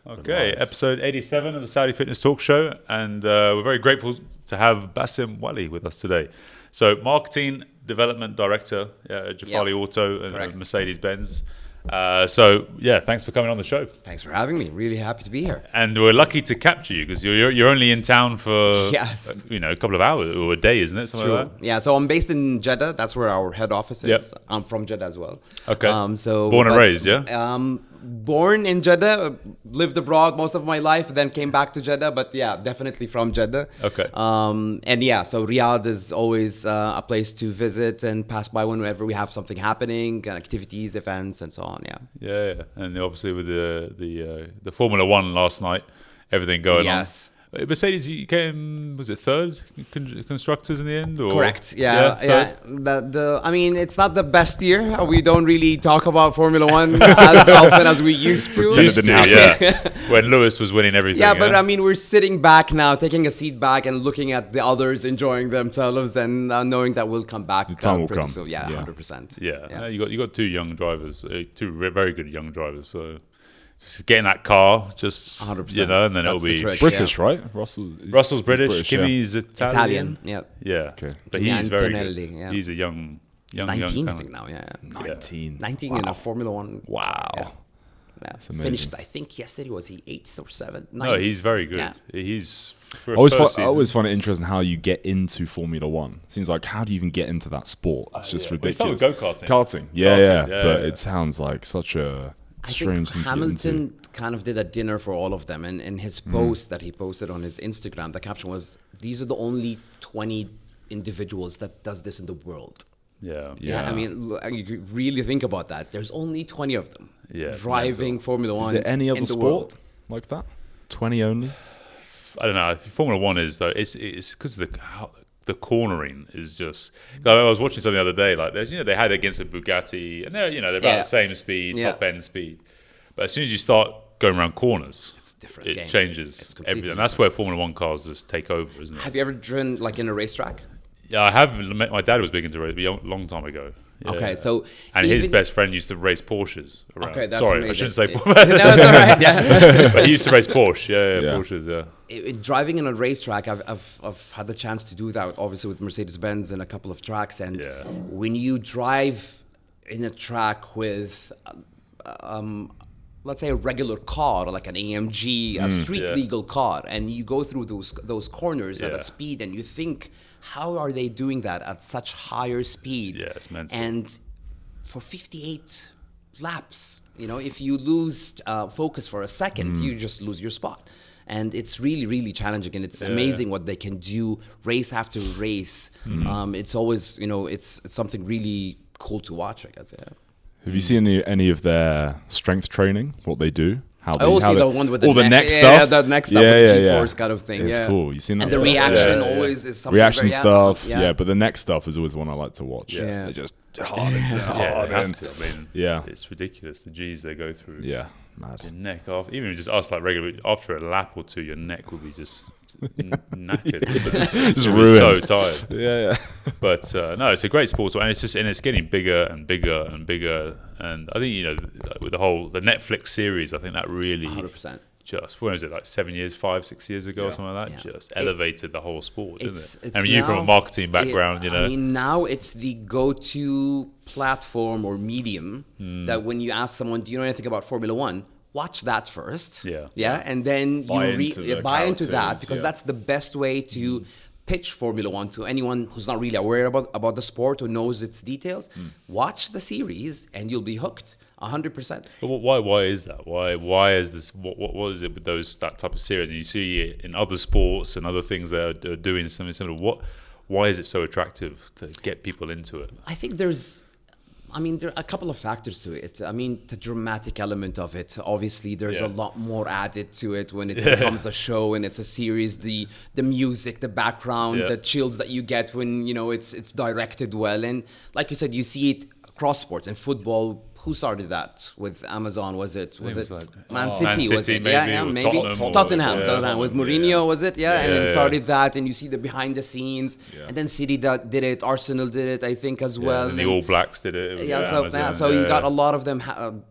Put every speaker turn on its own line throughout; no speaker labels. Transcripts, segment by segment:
Okay, episode 87 of the Saudi Fitness Talk Show, and we're very grateful to have Basim AbdulWali with us today. So, Marketing Development Director at Juffali Auto and Mercedes-Benz. Thanks for coming on the show.
Thanks for having me. Really happy to be here.
And we're lucky to capture you because you're only in town for a couple of hours or a day, isn't it? Something like that.
Yeah. So I'm based in Jeddah. That's where our head office is. Yep. I'm from Jeddah as well.
Okay. Born and raised,
born in Jeddah, lived abroad most of my life, then came back to Jeddah. But yeah, definitely from Jeddah.
Okay.
So Riyadh is always a place to visit and pass by whenever we have something happening, activities, events, and so on.
Yeah. And obviously with the Formula One last night, everything going on.
Yes.
Mercedes, you came, was it third constructors in the end? Or?
Correct. Yeah. It's not the best year. We don't really talk about Formula One as often as we used to.
When Lewis was winning everything.
Yeah, but we're sitting back now, taking a seat back and looking at the others enjoying themselves and knowing that we'll come back.
The time will come.
So, 100%.
Yeah. You got two young drivers, two very good young drivers. So. Just get in that car, just
100%.
And then it'll be
British, right?
Russell's British. Kimi's Italian.
Yeah.
Okay. But he's very good.
Yeah.
He's a young
19, I think now. Yeah.
19
in a Formula One.
Wow.
Yeah.
That's amazing.
Finished, I think yesterday was he 8th or 7th? 9th?
No, he's very good.
Yeah.
He's.
I always find it interesting how you get into Formula One. Seems like, how do you even get into that sport? It's just ridiculous.
We start with
karting. But it sounds like such a.
I think Hamilton kind of did a dinner for all of them, and in his post that he posted on his Instagram, the caption was, "These are the only 20 individuals that does this in the world."
Yeah.
You really think about that. There's only 20 of them driving Formula One.
Is there any other sport like that? 20 only?
I don't know. Formula One is though. It's because the cornering is just. I was watching something the other day. Like they had it against a Bugatti, and they're about the same speed, top end speed. But as soon as you start going around corners,
it's different.
It changes everything. And that's where Formula One cars just take over, isn't it?
Have you ever driven like in a racetrack?
Yeah, I have. My dad was big into race a long time ago. Yeah.
Okay, so
his best friend used to race Porsches around.
Okay, that's
Sorry,
amazing.
I shouldn't say
Porsche. No, it's all right. Yeah.
But he used to race Porsche. Yeah. Porsches. Yeah.
Driving in a racetrack, I've had the chance to do that, obviously with Mercedes-Benz and a couple of tracks. And when you drive in a track with, let's say a regular car, like an AMG, a street legal car, and you go through those corners at a speed, and you think, how are they doing that at such higher speed?
Yeah, it's mental.
And for 58 laps, if you lose focus for a second, you just lose your spot. And it's really, really challenging, and it's amazing what they can do race after race. It's always, it's something really cool to watch, I guess. Yeah.
Have you seen any of their strength training? What they do?
I also see the one with
the neck stuff.
Yeah, the neck stuff with the G-force kind of thing.
It's cool. You seen that?
And the reaction always is something
reaction stuff. Yeah, but the neck stuff is always one I like to watch.
Yeah.
They just hard.
It's ridiculous the G's they go through.
Yeah, mad.
Your neck off. Even just us like regularly after a lap or two, your neck will be just knackered.
Just ruined.
So tired.
Yeah.
But no, it's a great sport, and it's getting bigger and bigger and bigger. And I think with the Netflix series, I think that really
100%.
Just when was it, like 5-6 years ago or something like that? Just elevated the whole sport, didn't it? You from a marketing background,
now it's the go-to platform or medium that when you ask someone, do you know anything about Formula One? Watch that first. And then
buy
into that because that's the best way to pitch Formula One to anyone who's not really aware about the sport or knows its details. Watch the series and you'll be hooked 100%.
But why is that? Why is this? What is it with that type of series? And you see it in other sports and other things that are doing something similar. Why is it so attractive to get people into it?
I think there are a couple of factors to it. The dramatic element of it. Obviously, there's a lot more added to it when it becomes a show and it's a series. The music, the background, the chills that you get when it's directed well. And like you said, you see it across sports and football. Who started that with Amazon? Was it Man City? Was it? Maybe Tottenham with Mourinho. Was it? And then it started that, and you see the behind the scenes, and then City did it. Arsenal did it, I think, as well.
And the All Blacks did it.
So you got a lot of them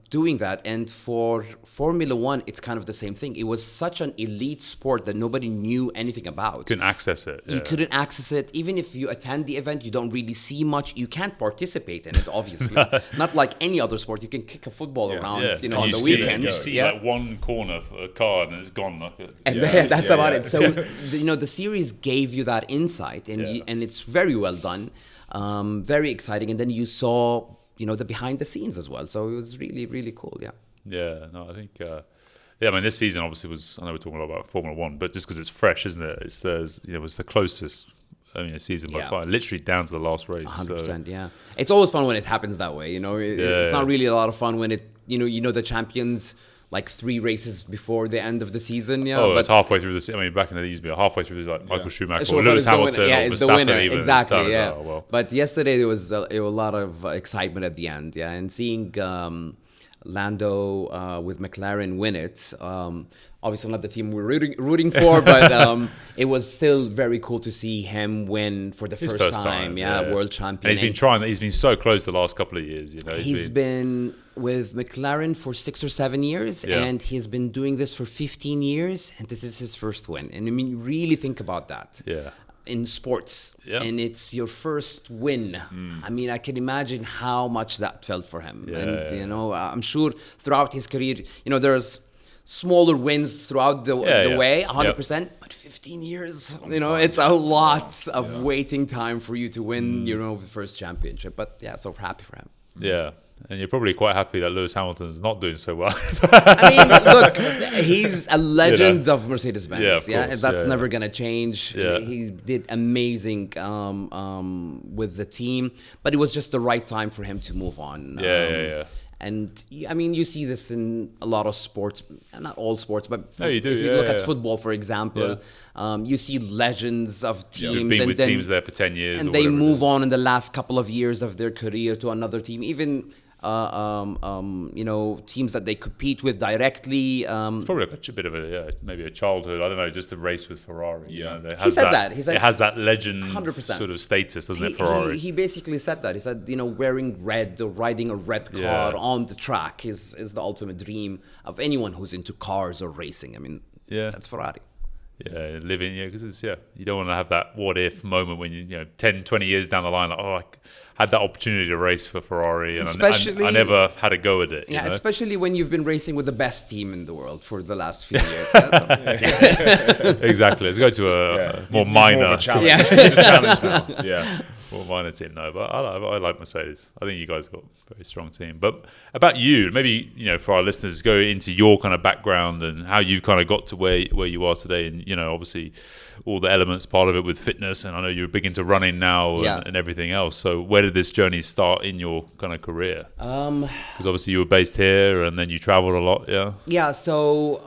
doing that. And for Formula One, it's kind of the same thing. It was such an elite sport that nobody knew anything about.
Couldn't access it.
You couldn't access it. Even if you attend the event, you don't really see much. You can't participate in it, obviously. Not like any other sport. You can kick a football around, on the weekend.
You see like one corner for a car and it's gone.
That's about it. So, the series gave you that insight, and it's very well done, very exciting. And then you saw, the behind the scenes as well. So it was really, really cool. Yeah.
Yeah. No, I think. I mean, this season obviously was. I know we're talking a lot about Formula One, but just because it's fresh, isn't it? It's it was the closest. Season by far, literally down to the last race.
100%. Yeah. It's always fun when it happens that way. It's not really a lot of fun when it. The champions. Like 3 races before the end of the season,
but it's halfway through the season. I mean, back in the day, it used to be halfway through, like Michael Schumacher or Lewis Hamilton, or
it's the winner,
even.
Exactly. Yeah. But yesterday there was a lot of excitement at the end, and seeing Lando with McLaren win it. Obviously not the team we're rooting for, but it was still very cool to see him win for the first time. World champion.
And he's been trying. He's been so close the last couple of years.
He's been with McLaren for 6 or 7 years, and he's been doing this for 15 years, and this is his first win. And I mean, really think about that.
Yeah.
In sports, and it's your first win. I mean, I can imagine how much that felt for him. And I'm sure throughout his career, there's smaller wins throughout the way, 100%. But 15 years, it's a lot of waiting time for you to win, the first championship. But so happy for him.
Yeah. And you're probably quite happy that Lewis Hamilton's not doing so well.
I mean, look, he's a legend of Mercedes-Benz. That's never going to change. He did amazing with the team, but it was just the right time for him to move on. And I mean, you see this in a lot of sports, not all sports, but
you do.
If you look at football, for example, you see legends of teams.
Who've been with teams there for 10 years.
And they move on in the last couple of years of their career to another team. Even teams that they compete with directly.
It's probably a bit of maybe a childhood. I don't know, just a race with Ferrari.
He said that. He said
it has that legend
100%.
sort of status, doesn't it? Ferrari.
He basically said that. He said, wearing red or riding a red car on the track is the ultimate dream of anyone who's into cars or racing. I mean, that's Ferrari.
Yeah, living, because it's, you don't want to have that what if moment when 10, 20 years down the line, like, I had that opportunity to race for Ferrari and I never had a go at it.
Yeah, especially when you've been racing with the best team in the world for the last few years.
Exactly. Let's go to a more minor.
More of a challenge. It's a challenge now.
More minor team, no, but I like Mercedes. I think you guys got a very strong team. But about you, maybe for our listeners, go into your kind of background and how you've kind of got to where you are today, and obviously all the elements part of it with fitness, and I know you're big into running now and everything else. So where did this journey start in your kind of career? Because obviously you were based here and then you traveled a lot.
So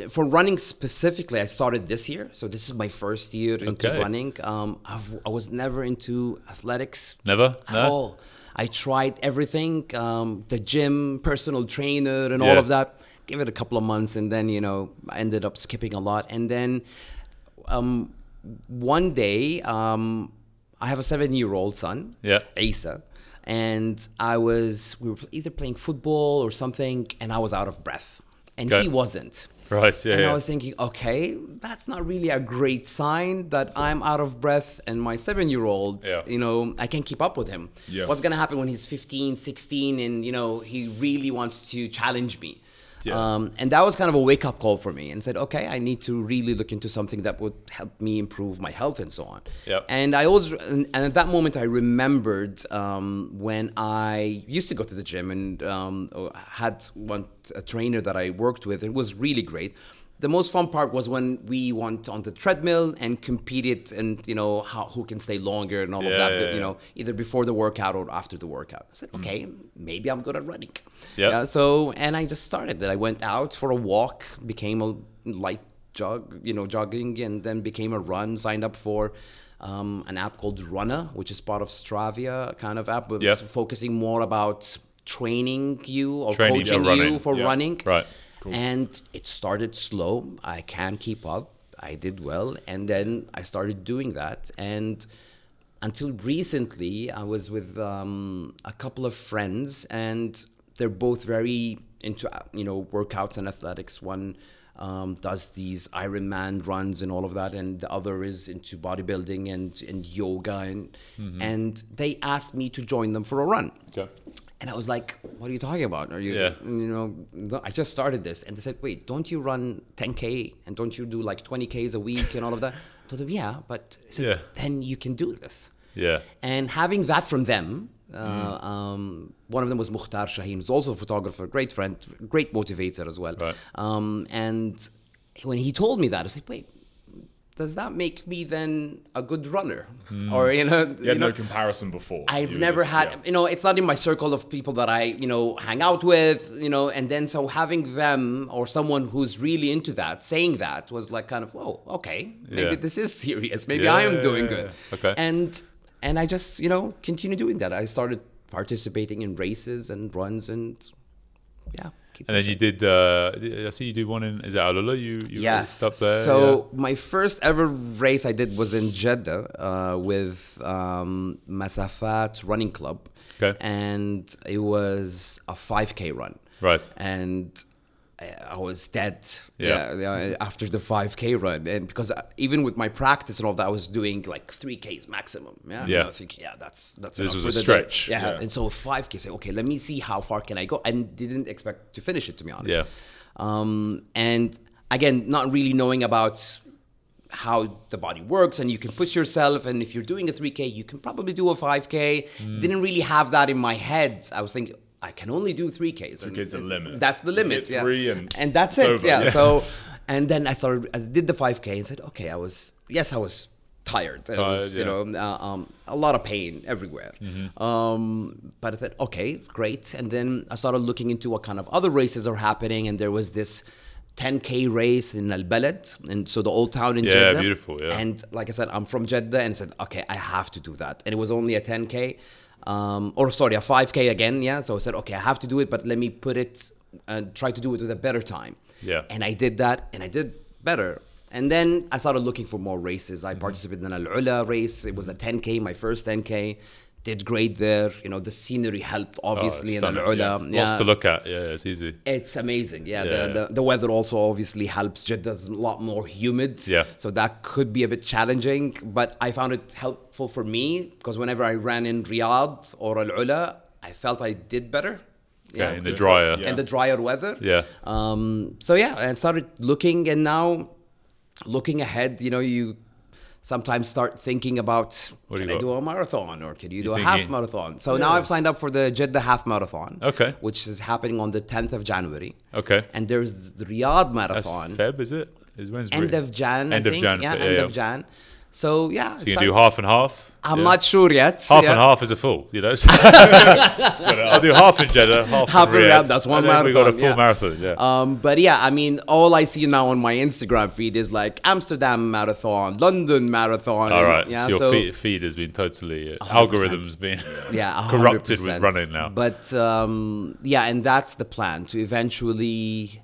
for running specifically, I started this year, so this is my first year into running. I was never into athletics at all. I tried everything, the gym, personal trainer, and all of that. Give it a couple of months, and then I ended up skipping a lot. And then one day, I have a 7-year-old son, Asa, and we were either playing football or something, and I was out of breath, and he wasn't.
Right.
I was thinking, okay, that's not really a great sign that I'm out of breath and my 7-year-old, I can't keep up with him. What's going to happen when he's 15, 16 and, he really wants to challenge me? And that was kind of a wake-up call for me, and said, okay, I need to really look into something that would help me improve my health and so on. And and at that moment, I remembered when I used to go to the gym and had a trainer that I worked with. It was really great. The most fun part was when we went on the treadmill and competed, and who can stay longer and all of that. But, either before the workout or after the workout. I said, okay, maybe I'm good at running. And I just started that. I went out for a walk, became a light jogging, and then became a run. Signed up for an app called Runna, which is part of Stravia kind of app, but it's focusing more about training you or coaching you for running.
Right.
Cool. And it started slow. I can't keep up. I did well. And then I started doing that. And until recently, I was with a couple of friends, and they're both very into workouts and athletics. One does these Ironman runs and all of that, and the other is into bodybuilding and yoga, and they asked me to join them for a run.
Okay.
And I was like, what are you talking about? Are you, I just started this. And they said, wait, don't you run 10K and don't you do like 20Ks a week and all of that? I told them, yeah, but I said, then you can do this.
Yeah.
And having that from them, one of them was Mukhtar Shaheen, who's also a photographer, great friend, great motivator as well.
Right.
And when he told me that, I was like, wait, does that make me then a good runner? Or,
You had no comparison before.
I've never had, it's not in my circle of people that I, hang out with, and then so having them or someone who's really into that, saying that was like kind of, whoa, okay, maybe this is serious. Maybe I am doing good.
Okay.
And I just, continue doing that. I started participating in races and runs and
And then you did, I see you did one in, is it Alula? You
yes.
raced up there?
So my first ever race I did was in Jeddah with Masafat Running Club.
Okay.
And it was a 5K run.
Right.
And I was dead after the 5K run. And because even with my practice and all that, I was doing like 3Ks maximum. Yeah. I was thinking, that's
this was a stretch.
Yeah. And so 5K, say, okay, let me see how far can I go. And didn't expect to finish it, to be honest.
Yeah.
And again, not really knowing about how the body works, and you can push yourself, and if you're doing a 3K, you can probably do a 5K. Didn't really have that in my head. I was thinking, I can only do 3Ks.
3K is the limit.
That's the limit.
You hit 3 and
that's it. Yeah. So, and then I did the 5K and said, okay, I was tired. It was, a lot of pain everywhere. But I thought, okay, great. And then I started looking into what kind of other races are happening, and there was this 10K race in Al Balad, and so the old town in Jeddah.
Yeah, beautiful. Yeah.
And like I said, I'm from Jeddah, and I said, okay, I have to do that. And it was only a 10K. A 5K again, yeah. So I said, okay, I have to do it, but let me put it and try to do it with a better time.
Yeah.
And I did that, and I did better. And then I started looking for more races. I participated in an Al-Ula race. It was a 10K, my first 10K. Did great there. The scenery helped, obviously, in Al-Ula.
Lots to look at. Yeah, it's easy.
It's amazing. Yeah. The weather also obviously helps. Jeddah's a lot more humid.
Yeah.
So that could be a bit challenging. But I found it helpful for me because whenever I ran in Riyadh or Al-Ula, I felt I did better.
Yeah, in the drier.
In the drier weather.
Yeah.
I started looking, and now looking ahead, you sometimes start thinking about, can I do a marathon or can you do a half marathon? So now I've signed up for the Jeddah half marathon, which is happening on the 10th of January.
Okay.
And there's the Riyadh marathon.
That's Feb, is it? When's
end of Jan, I think. End of Jan. So yeah.
So you can do half and half?
I'm not sure yet.
Half and half is a full, So I'll do half in Jeddah, half in Riyadh.
That's one marathon.
We got a full marathon, yeah.
But yeah, I mean, all I see now on my Instagram feed is like Amsterdam marathon, London marathon.
All right. So your feed has been totally, algorithms been corrupted with running now.
But and that's the plan, to eventually,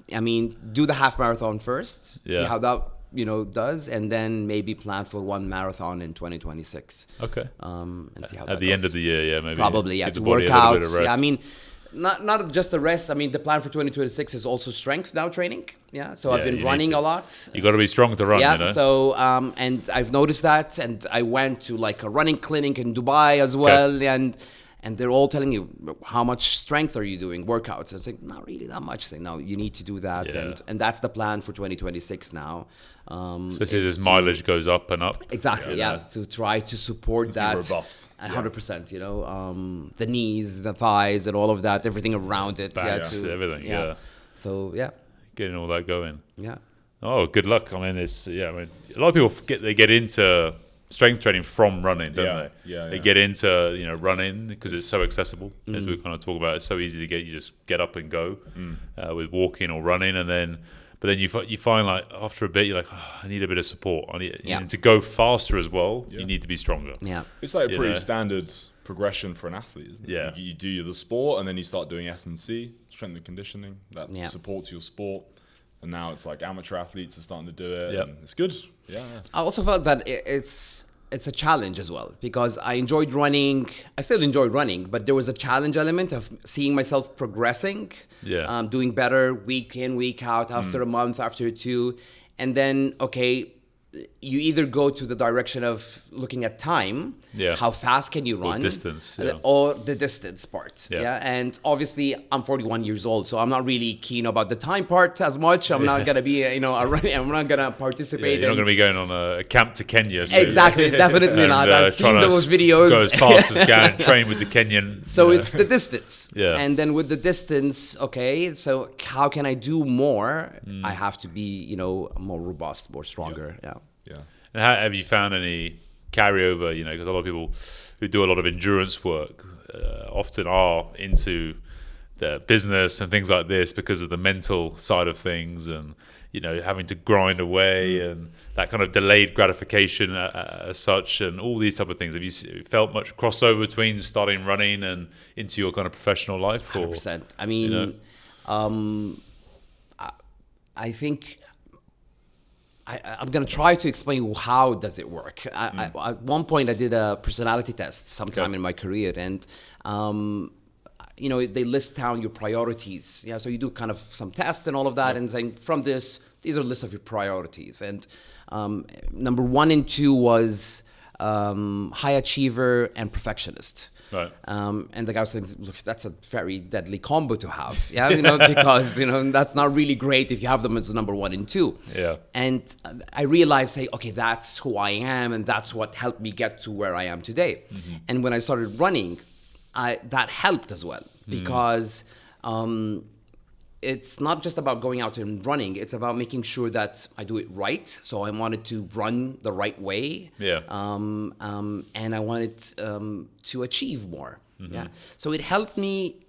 do the half marathon first, see how that does, and then maybe plan for one marathon in 2026.
Okay.
And see how that
at the
goes.
end of the year, maybe.
Probably, to work out. Not just the rest. The plan for 2026 is also strength now training. Yeah. So I've been running a lot.
You got to be strong to run.
Yeah. So and I've noticed that, and I went to like a running clinic in Dubai as well, and they're all telling you, how much strength are you doing, workouts? And it's like, not really that much. Say, no, you need to do that.
Yeah.
And that's the plan for 2026 now.
Especially as mileage goes up and up.
Exactly, to try to support that.
Robust.
100%, the knees, the thighs, and all of that, everything around it.
Backs, everything,
So,
getting all that going.
Yeah.
Oh, good luck. A lot of people get into strength training from running, don't they?
Yeah.
They get into running because it's so accessible. As we kind of talk about, it's so easy to get. You just get up and go with walking or running, but then you find like after a bit you're like, I need a bit of support. And to go faster as well. You need to be stronger.
Yeah,
it's like a pretty standard progression for an athlete, isn't it?
Yeah,
you do the sport and then you start doing S&C, strength and conditioning, that supports your sport. And now it's like amateur athletes are starting to do it.
Yeah,
and it's good. Yeah.
I also felt that it's it's a challenge as well, because I enjoyed running. I still enjoy running, but there was a challenge element of seeing myself progressing, doing better week in, week out, after a month, after two. And then, okay, you either go to the direction of looking at time, how fast can you run, or the distance part. And obviously I'm 41 years old, so I'm not really keen about the time part as much. I'm not gonna be I'm not gonna participate.
You're not gonna be going on a camp to Kenya
soon. Exactly, definitely not. I've seen those videos.
Go as fast as can, train with the Kenyan.
So it's the distance. And then with the distance, okay, so how can I do more? I have to be more robust, more stronger.
Yeah. And have you found any carryover? Because a lot of people who do a lot of endurance work often are into their business and things like this because of the mental side of things, and having to grind away and that kind of delayed gratification as such, and all these type of things. Have you felt much crossover between starting running and into your kind of professional life?
100%. I mean, I think. I'm going to try to explain how does it work. At one point, I did a personality test sometime in my career, and they list down your priorities. So you do kind of some tests and all of that, and saying from these are lists of your priorities. And number 1 and 2 was high achiever and perfectionist.
Right.
And the guy was saying, look, that's a very deadly combo to have, because, that's not really great if you have them as number 1 and 2.
Yeah.
And I realized, okay, that's who I am, and that's what helped me get to where I am today. And when I started running, that helped as well, because it's not just about going out and running. It's about making sure that I do it right. So I wanted to run the right way. And I wanted to achieve more. So it helped me.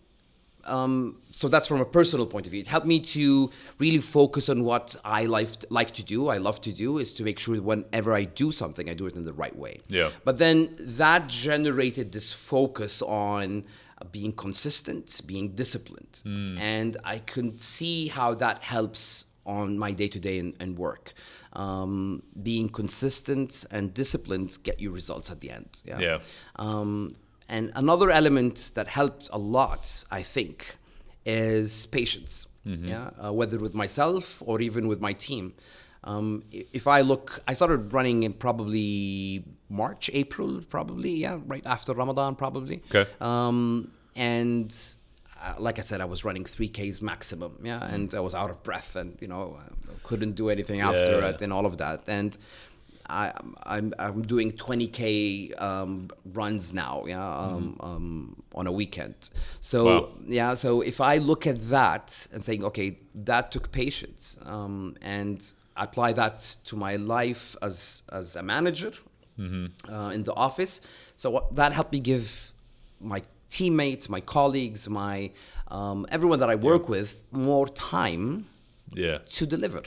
So that's from a personal point of view. It helped me to really focus on what I like to do. I love to do is to make sure that whenever I do something, I do it in the right way. But then that generated this focus on being consistent, being disciplined. And I could see how that helps on my day-to-day and work. Being consistent and disciplined get you results at the end. And another element that helped a lot, I think, is patience. Whether with myself or even with my team. If I look, I started running in probably March, April, probably, right after Ramadan, probably.
Okay.
And like I said, I was running 3Ks maximum, and I was out of breath, and couldn't do anything after it, and all of that. And I'm doing 20K runs now, on a weekend. So so if I look at that and saying, okay, that took patience, and apply that to my life as a manager in the office. So that helped me give my teammates, my colleagues, my everyone that I work with more time to deliver.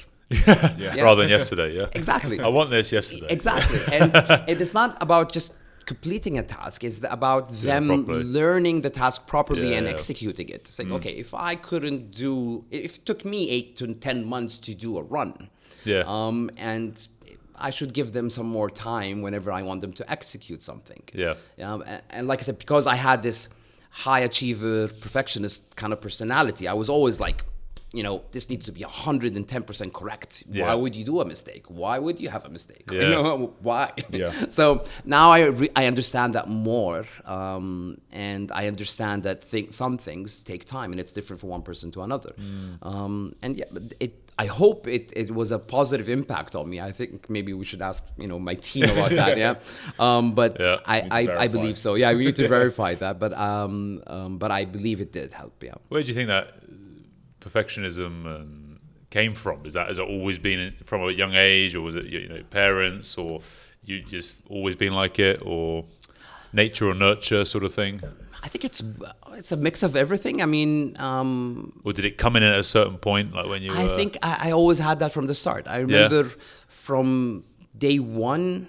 Rather than yesterday.
Exactly.
I want this yesterday.
Exactly. And it is not about just completing a task. It's about them learning the task properly and executing it. It's like, okay, if it took me 8 to 10 months to do a run, and I should give them some more time whenever I want them to execute something. And like I said, because I had this high achiever, perfectionist kind of personality, I was always like, this needs to be 110% correct. Why would you do a mistake? Why would you have a mistake? Why? So now I understand that more, and I understand that some things take time, and it's different from one person to another. And I hope it was a positive impact on me. I think maybe we should ask my team about that. But I believe so. We need to verify that. But I believe it did help.
Where do you think that perfectionism came from? Has it always been from a young age, or was it parents, or you just always been like it, or nature or nurture sort of thing?
I think it's a mix of everything. I mean,
or did it come in at a certain point, like when you?
I think I always had that from the start. I remember from day one.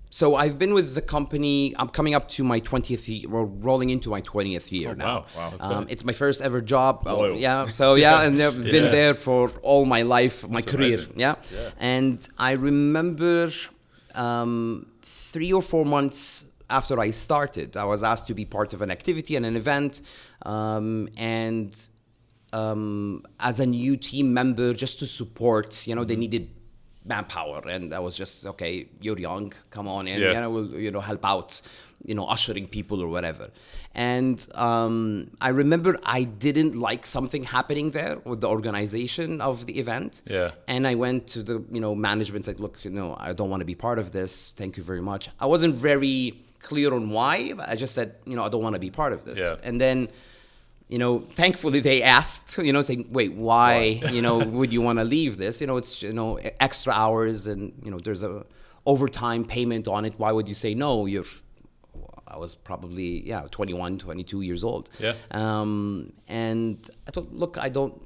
So I've been with the company. I'm coming up to my 20th year, or rolling into my 20th year now.
Wow.
It's my first ever job. And I've been there for all my life, my career.
Amazing.
And I remember 3 or 4 months after I started, I was asked to be part of an activity and an event, and as a new team member, just to support, they needed manpower, and I was just, okay, you're young, come on in, we'll help out, ushering people or whatever. And I remember I didn't like something happening there with the organization of the event.
Yeah.
And I went to the management, said, look, I don't want to be part of this. Thank you very much. I wasn't very clear on why, but I just said, I don't want to be part of this.
Yeah.
And then thankfully they asked, saying, wait, why, would you want to leave this? It's, extra hours and, there's a overtime payment on it. Why would you say no? I was probably, 21, 22 years old. Yeah. And I thought, look, I don't,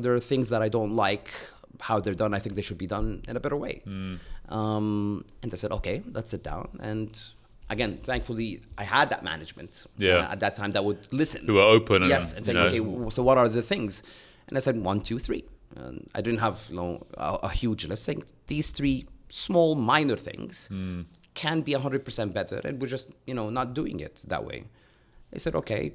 there are things that I don't like how they're done. I think they should be done in a better way. And I said, okay, let's sit down. And again, thankfully, I had that management at that time that would listen.
Who were open.
Yes, and said, okay, so what are the things? And I said, 1, 2, 3. And I didn't have a huge list. Saying these 3 small, minor things can be 100% better, and we're just not doing it that way. They said, okay,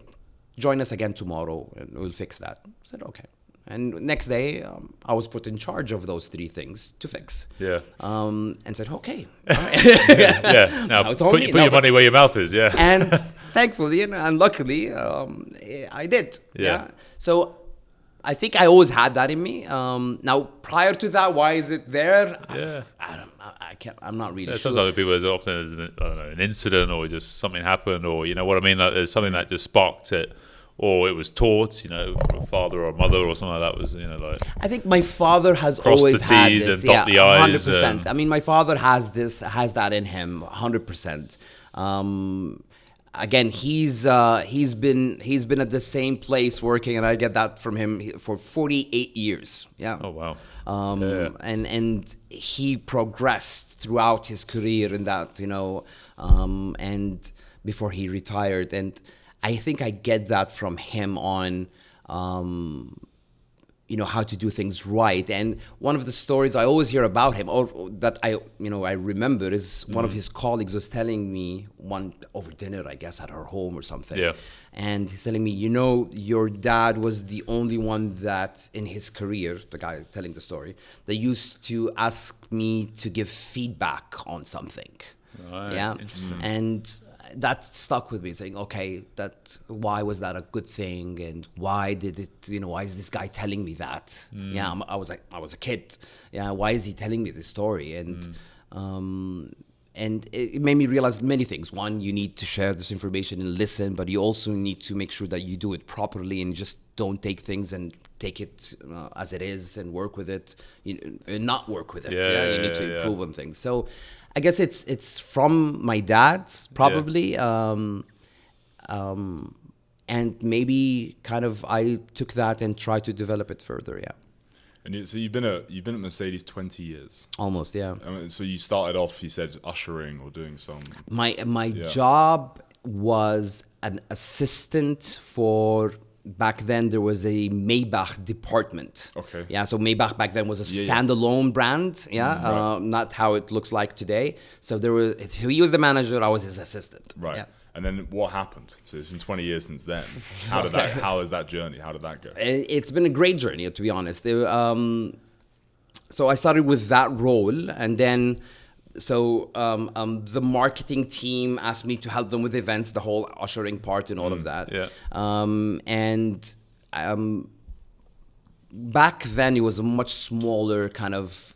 join us again tomorrow, and we'll fix that. I said, okay. And next day, I was put in charge of those 3 things to fix. Yeah. And said, okay.
Yeah. Now put your money where your mouth is. Yeah.
And thankfully and luckily, I did. Yeah. So I think I always had that in me. Now, prior to that, why is it there?
Yeah.
I'm not really sure.
Sometimes people, there's often an incident or just something happened, or what I mean. That there's something that just sparked it. Or it was taught, from a father or a mother or something like that was, like. I
think my father has always had this.
And dot the I's.
100%. I mean, my father has that in him, 100%. Again, he's been at the same place working, and I get that from him for 48 years. Yeah.
Oh wow.
And he progressed throughout his career in that, and before he retired. And I think I get that from him on, how to do things right. And one of the stories I always hear about him, or that I remember, is one of his colleagues was telling me over dinner, I guess, at her home or something. Yeah. And he's telling me, your dad was the only one that in his career, the guy telling the story, that used to ask me to give feedback on something.
Right.
Yeah.
Interesting.
And that stuck with me, saying, okay, why was that a good thing, and why did it, why is this guy telling me that? Yeah, I was a kid. Yeah, why is he telling me this story? And it made me realize many things. One, you need to share this information and listen, but you also need to make sure that you do it properly and just don't take things and take it as it is and work with it, and not work with it. You need to improve on things. So I guess it's from my dad, probably, and maybe kind of I took that and tried to develop it further. Yeah.
And so you've been at Mercedes 20 years.
Almost, yeah.
So you started off, you said, ushering or doing some.
My job was an assistant for. Back then, there was a Maybach department.
Okay.
Yeah, so Maybach back then was a standalone brand. Yeah, right. Not how it looks like today. So he was the manager. I was his assistant.
Right.
Yeah.
And then what happened? So it's been 20 years since then. How is that journey? How did that go?
It's been a great journey, to be honest. So I started with that role, and then. So the marketing team asked me to help them with events, the whole ushering part and all of that.
Yeah.
Back then it was a much smaller kind of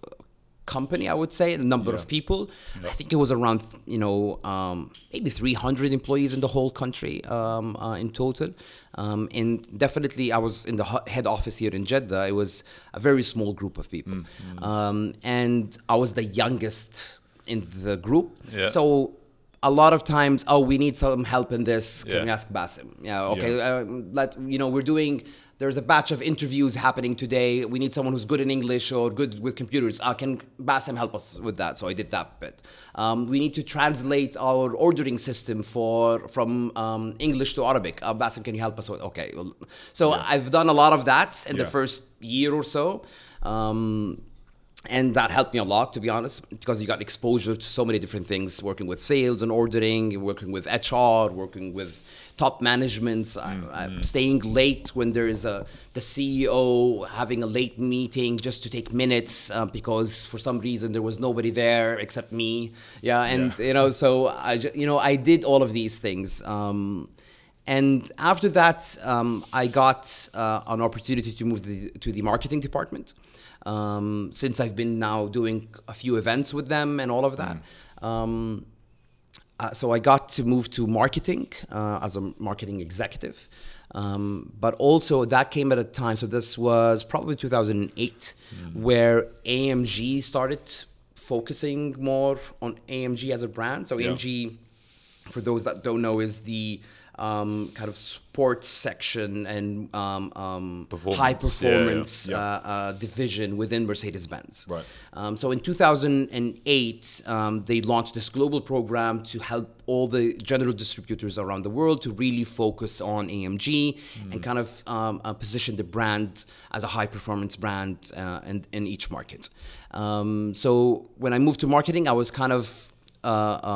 company, I would say, the number of people. I think it was around, maybe 300 employees in the whole country in total. And definitely I was in the head office here in Jeddah. It was a very small group of people. And I was the youngest in the group. Yeah. So a lot of times, we need some help in this. Can we ask Basim? Yeah, okay. There's a batch of interviews happening today. We need someone who's good in English or good with computers. Can Basim help us with that? So I did that bit. We need to translate our ordering system from English to Arabic. Basim, can you help us with? Okay. So I've done a lot of that in the first year or so. And that helped me a lot, to be honest, because you got exposure to so many different things, working with sales and ordering, working with HR, working with top managements, staying late when there is the CEO having a late meeting just to take minutes because for some reason there was nobody there except me. So I did all of these things. And after that, I got an opportunity to move to the marketing department. Since I've been now doing a few events with them and all of that. So I got to move to marketing as a marketing executive. But also that came at a time, so this was probably 2008, where AMG started focusing more on AMG as a brand. So AMG, for those that don't know, is the kind of sports section and high performance division within Mercedes-Benz.
Right.
So in 2008, they launched this global program to help all the general distributors around the world to really focus on AMG and kind of position the brand as a high performance brand in each market. So when I moved to marketing, I was kind of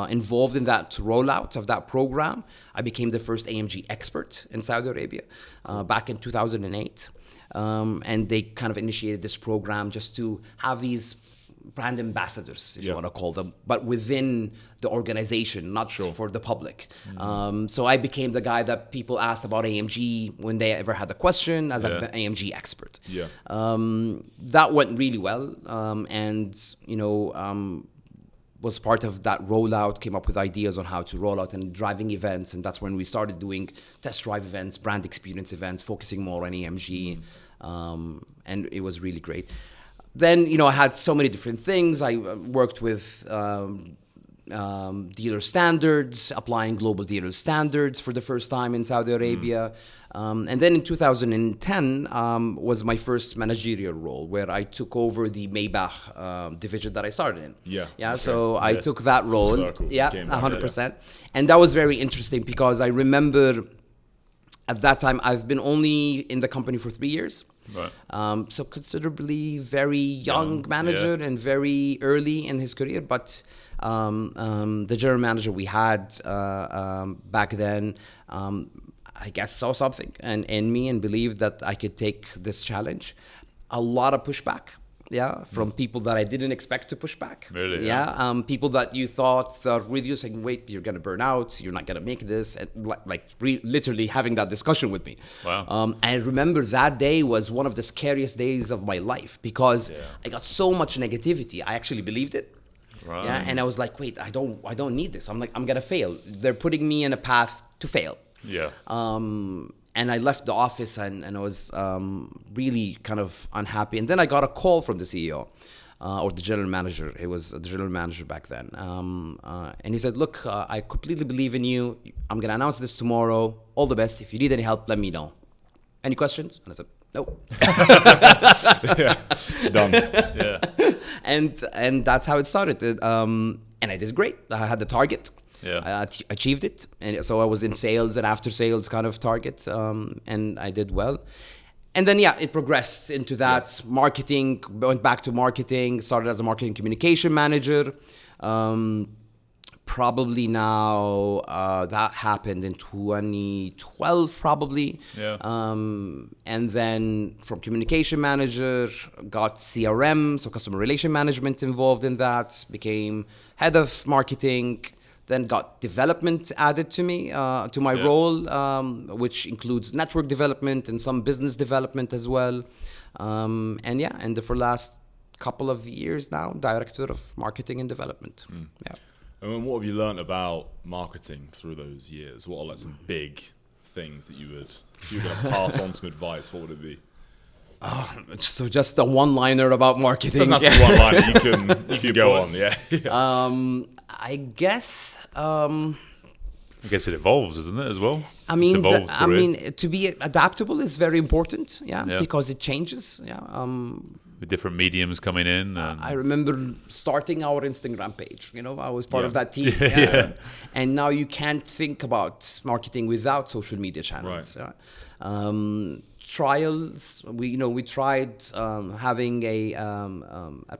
involved in that rollout of that program. I became the first AMG expert in Saudi Arabia back in 2008. And they kind of initiated this program just to have these brand ambassadors, if you want to call them, but within the organization, not for the public. So I became the guy that people asked about AMG when they ever had a question as an AMG expert. That went really well. Was part of that rollout, came up with ideas on how to roll out and driving events. And that's when we started doing test drive events, brand experience events, focusing more on AMG. And it was really great. Then, I had so many different things. I worked with dealer standards, applying global dealer standards for the first time in Saudi Arabia. And then in 2010 was my first managerial role, where I took over the Maybach division that I started in. So I took that role. 100%. And that was very interesting because I remember at that time I've been only in the company for 3 years. Right. So considerably very young manager and very early in his career, but the general manager we had back then, I guess saw something in me and believed that I could take this challenge. A lot of pushback, from people that I didn't expect to push back.
Really?
People that you thought are with you saying, wait, you're going to burn out, you're not going to make this, and literally having that discussion with me.
Wow.
I remember that day was one of the scariest days of my life because I got so much negativity. I actually believed it.
Right.
And I was like, wait, I don't need this. I'm going to fail. They're putting me in a path to fail. And I left the office and I was really kind of unhappy. And then I got a call from the CEO or the general manager. He was the general manager back then. And he said, look, I completely believe in you. I'm going to announce this tomorrow. All the best. If you need any help, let me know. Any questions? And I said, no.
Done.
And that's how it started. And I did great. I had the target. I achieved it, and so I was in sales and after sales kind of targets, and I did well. And then it progressed into that marketing. Went back to marketing. Started as a marketing communication manager. Probably now that happened in 2012, probably. And then from communication manager, got CRM, so customer relation management involved in that. Became head of marketing. Then got development added to me, to my role, which includes network development and some business development as well. And for the last couple of years now, director of marketing and development.
And what have you learned about marketing through those years? What are some big things that if you were going to pass on some advice, what would it be?
So just a one-liner about marketing.
Doesn't have to be one-liner. You can go on.
I guess.
I guess it evolves, isn't it, as well?
I mean, to be adaptable is very important. Because it changes.
With different mediums coming in.
I remember starting our Instagram page. I was part of that team. And now you can't think about marketing without social media channels.
Right.
trials. We tried having a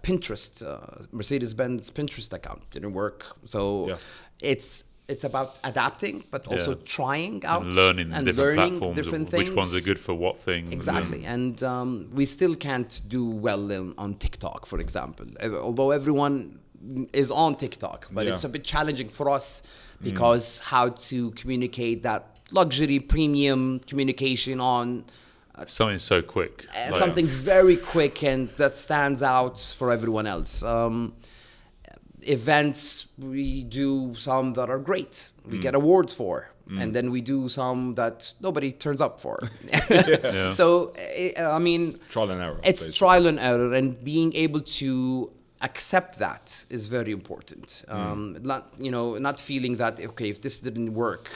Pinterest, Mercedes-Benz Pinterest account. Didn't work. So it's about adapting, but also trying out
and learning different platforms,
different
which
things.
ones are good for what things.
Exactly, and we still can't do well on TikTok, for example. Although everyone is on TikTok, but it's a bit challenging for us because how to communicate that luxury premium communication on
something so quick,
something very quick and that stands out for everyone else. Events, we do some that are great, we get awards for, and then we do some that nobody turns up for. So I mean,
trial and error.
It's
basically.
trial and error, and being able to accept that is very important. Not feeling that, okay, if this didn't work,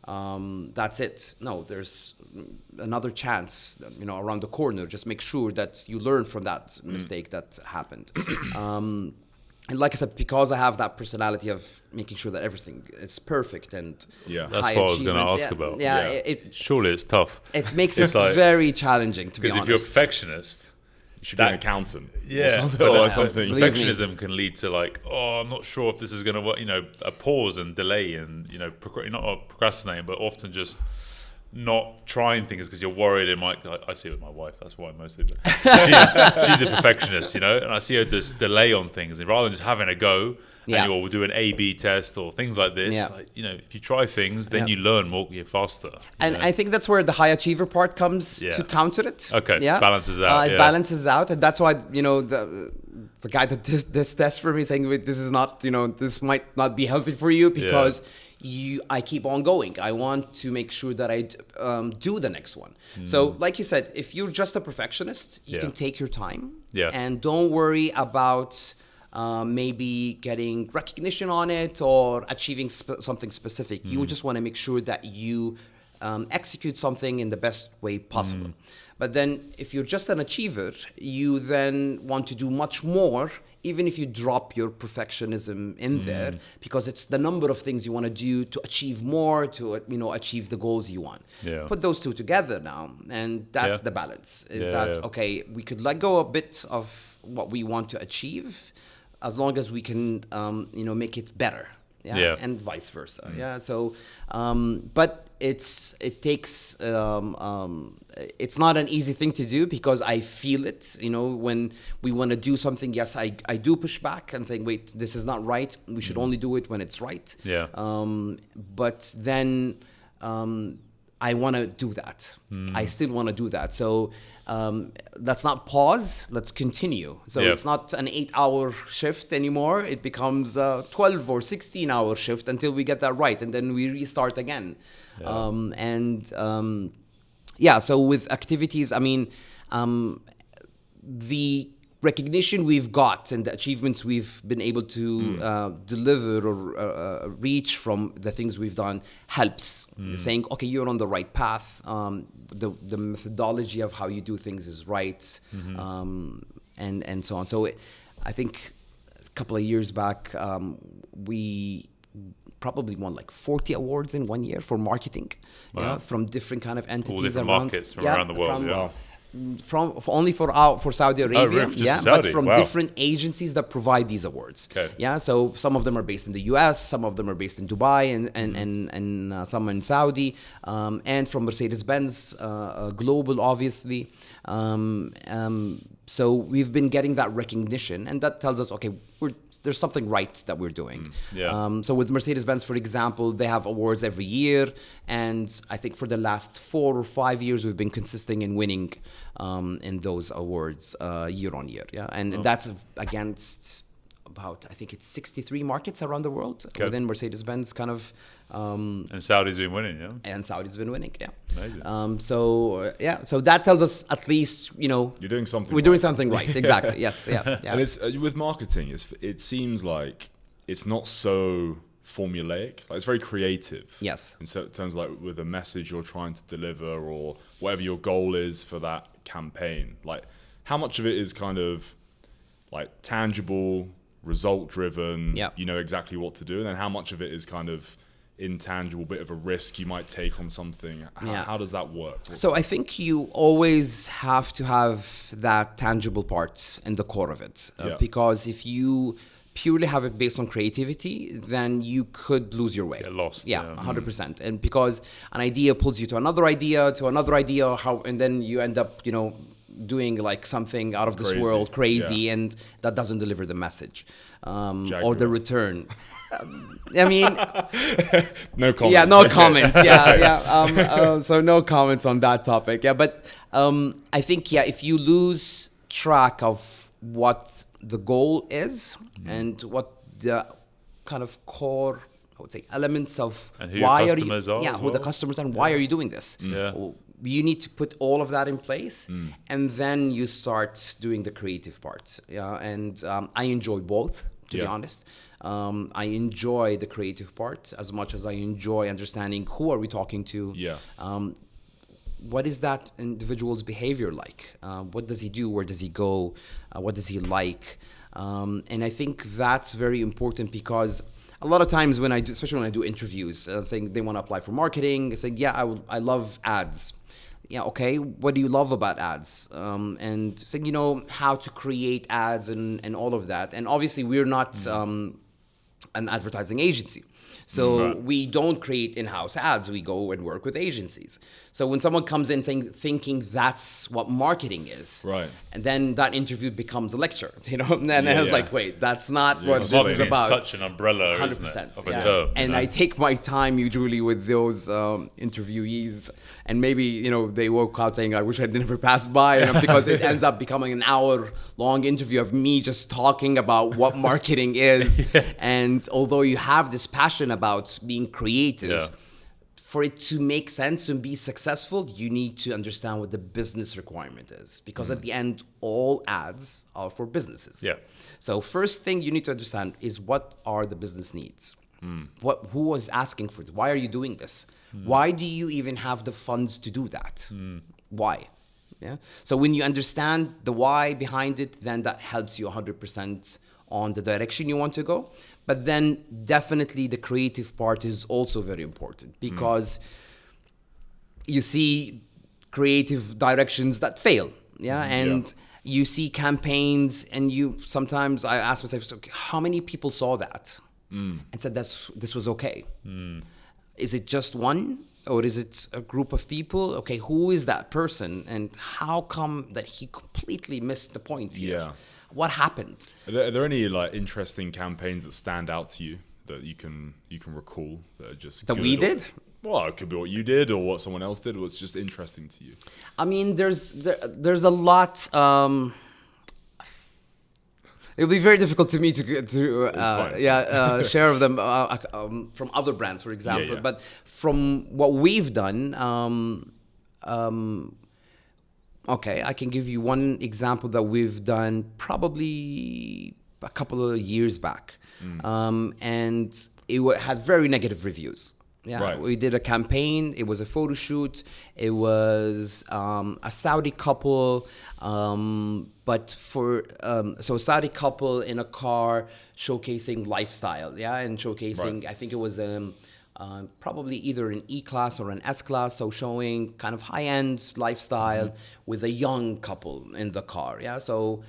that's it. No, there's another chance, around the corner. Just make sure that you learn from that mistake that happened. And like I said, because I have that personality of making sure that everything is perfect and
that's what I was going to ask about. Surely it's tough.
It makes it very challenging, to be honest.
Because if you're a perfectionist,
you should be an accountant.
Yeah,
or something.
Perfectionism can lead to I'm not sure if this is going to work. A pause and delay, and not procrastinating, but often just not trying things because you're worried it might. I see it with my wife. That's why mostly. But she's a perfectionist, and I see her just delay on things, and rather than just having a go. And we'll do an A/B test or things like this. If you try things, then you learn more faster.
And I think that's where the high achiever part comes to counter it.
Okay, balances out.
It balances out, and that's why the guy that did this test for me saying, "Wait, this is not, this might not be healthy for you because." I keep on going. I want to make sure that I do the next one. So, like you said, if you're just a perfectionist, you can take your time and don't worry about maybe getting recognition on it or achieving something specific. You just want to make sure that you execute something in the best way possible. But then if you're just an achiever, you then want to do much more, even if you drop your perfectionism in there, because it's the number of things you want to do to achieve more, to achieve the goals you want. Put those two together now, and that's the balance. Okay, we could let go a bit of what we want to achieve, as long as we can, make it better. And vice versa. So, but it takes. It's not an easy thing to do because I feel it. When we want to do something, yes, I do push back and saying, wait, this is not right. We should only do it when it's right. But then I want to do that. I still want to do that. So let's not pause. Let's continue. So it's not an 8-hour shift anymore. It becomes a 12 or 16-hour shift until we get that right, and then we restart again. So with activities, I mean, the recognition we've got and the achievements we've been able to deliver or reach from the things we've done helps. Saying, okay, you're on the right path. The methodology of how you do things is right, and so on. So I think a couple of years back, we probably won like 40 awards in 1 year for marketing. From different kind of entities.
All different
around
markets from around the world.
Only for Saudi Arabia,
Saudi.
But from different agencies that provide these awards. So some of them are based in the US, some of them are based in Dubai, and some in Saudi, and from Mercedes-Benz Global, obviously. So we've been getting that recognition, and that tells us, okay, there's something right that we're doing. So with Mercedes-Benz, for example, they have awards every year, and I think for the last 4 or 5 years, we've been consistent in winning in those awards year on year. And that's against about, I think it's 63 markets around the world within Mercedes-Benz kind of.
And Saudi's been winning,
And Saudi's been winning,
Amazing.
So that tells us at least,
you're doing something.
We're doing something right, exactly. Yes,
And it's with marketing. It seems like it's not so formulaic. Like, it's very creative.
Yes.
In terms of like with a message you're trying to deliver or whatever your goal is for that campaign. Like, how much of it is kind of like tangible, result driven? You know exactly what to do, and then how much of it is kind of intangible bit of a risk you might take on something? How does that work?
So I think you always have to have that tangible part in the core of it, because if you purely have it based on creativity, then you could lose your way.
Get lost.
100%. And because an idea pulls you to another idea, and then you end up, doing like something out of this world, crazy, and that doesn't deliver the message or the return. I mean,
no comments.
Yeah, no comments. So no comments on that topic. Yeah, but I think if you lose track of what the goal is and what the kind of core, I would say, elements of
and who
why
your customers are,
who the customers are, and why are you doing this? You need to put all of that in place, and then you start doing the creative part. And I enjoy both, to be honest. I enjoy the creative part as much as I enjoy understanding who are we talking to. What is that individual's behavior like? What does he do? Where does he go? What does he like? And I think that's very important, because a lot of times when I do, especially when I do interviews, saying they want to apply for marketing, saying, I love ads. Okay, what do you love about ads? And saying, how to create ads and all of that. And obviously we're not an advertising agency. So we don't create in-house ads. We go and work with agencies. So when someone comes in thinking that's what marketing is, and then that interview becomes a lecture, and I was like, wait, that's not what this is about.
Such an umbrella, 100%, isn't it, of a term.
And I take my time usually with those interviewees, and maybe they walk out saying, I wish I'd never passed by, because it ends up becoming an hour-long interview of me just talking about what marketing is. And although you have this passion about being creative, for it to make sense and be successful, you need to understand what the business requirement is, because at the end, all ads are for businesses. So first thing you need to understand is, what are the business needs? Who is asking for it? Why are you doing this? Why do you even have the funds to do that? Why? So when you understand the why behind it, then that helps you 100% on the direction you want to go. But then definitely the creative part is also very important, because you see creative directions that fail. And you see campaigns, and sometimes I ask myself, okay, how many people saw that and said this was okay? Is it just one, or is it a group of people? Okay, who is that person, and how come that he completely missed the point here? What happened?
Are there any interesting campaigns that stand out to you that you can recall that are just
that we did?
Well, it could be what you did or what someone else did. What's just interesting to you?
I mean, there's a lot. It'll be very difficult to me to share of them from other brands, for example. But from what we've done, okay, I can give you one example that we've done probably a couple of years back, and it had very negative reviews. We did a campaign. It was a photo shoot. It was a Saudi couple, but so a Saudi couple in a car showcasing lifestyle, and showcasing. I think it was probably either an E-Class or an S-Class, so showing kind of high-end lifestyle with a young couple in the car. So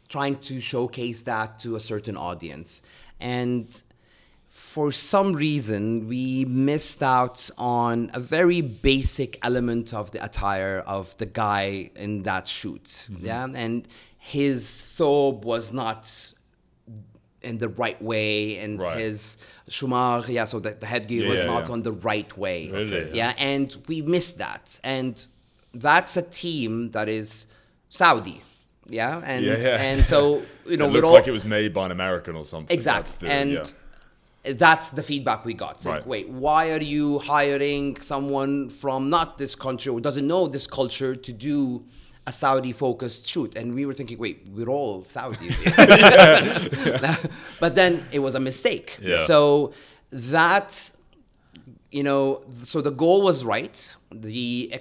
trying to showcase that to a certain audience, and for some reason, we missed out on a very basic element of the attire of the guy in that shoot. And his thobe was not in the right way, and his shumar, so that the headgear was not on the right way.
Really?
And we missed that. And that's a team that is Saudi. And so,
so it looks like it was made by an American or something.
Exactly. That's the feedback we got. Like, wait, why are you hiring someone from not this country or doesn't know this culture to do a Saudi-focused shoot? And we were thinking, wait, we're all Saudis. But then it was a mistake. So that, so the goal was right. The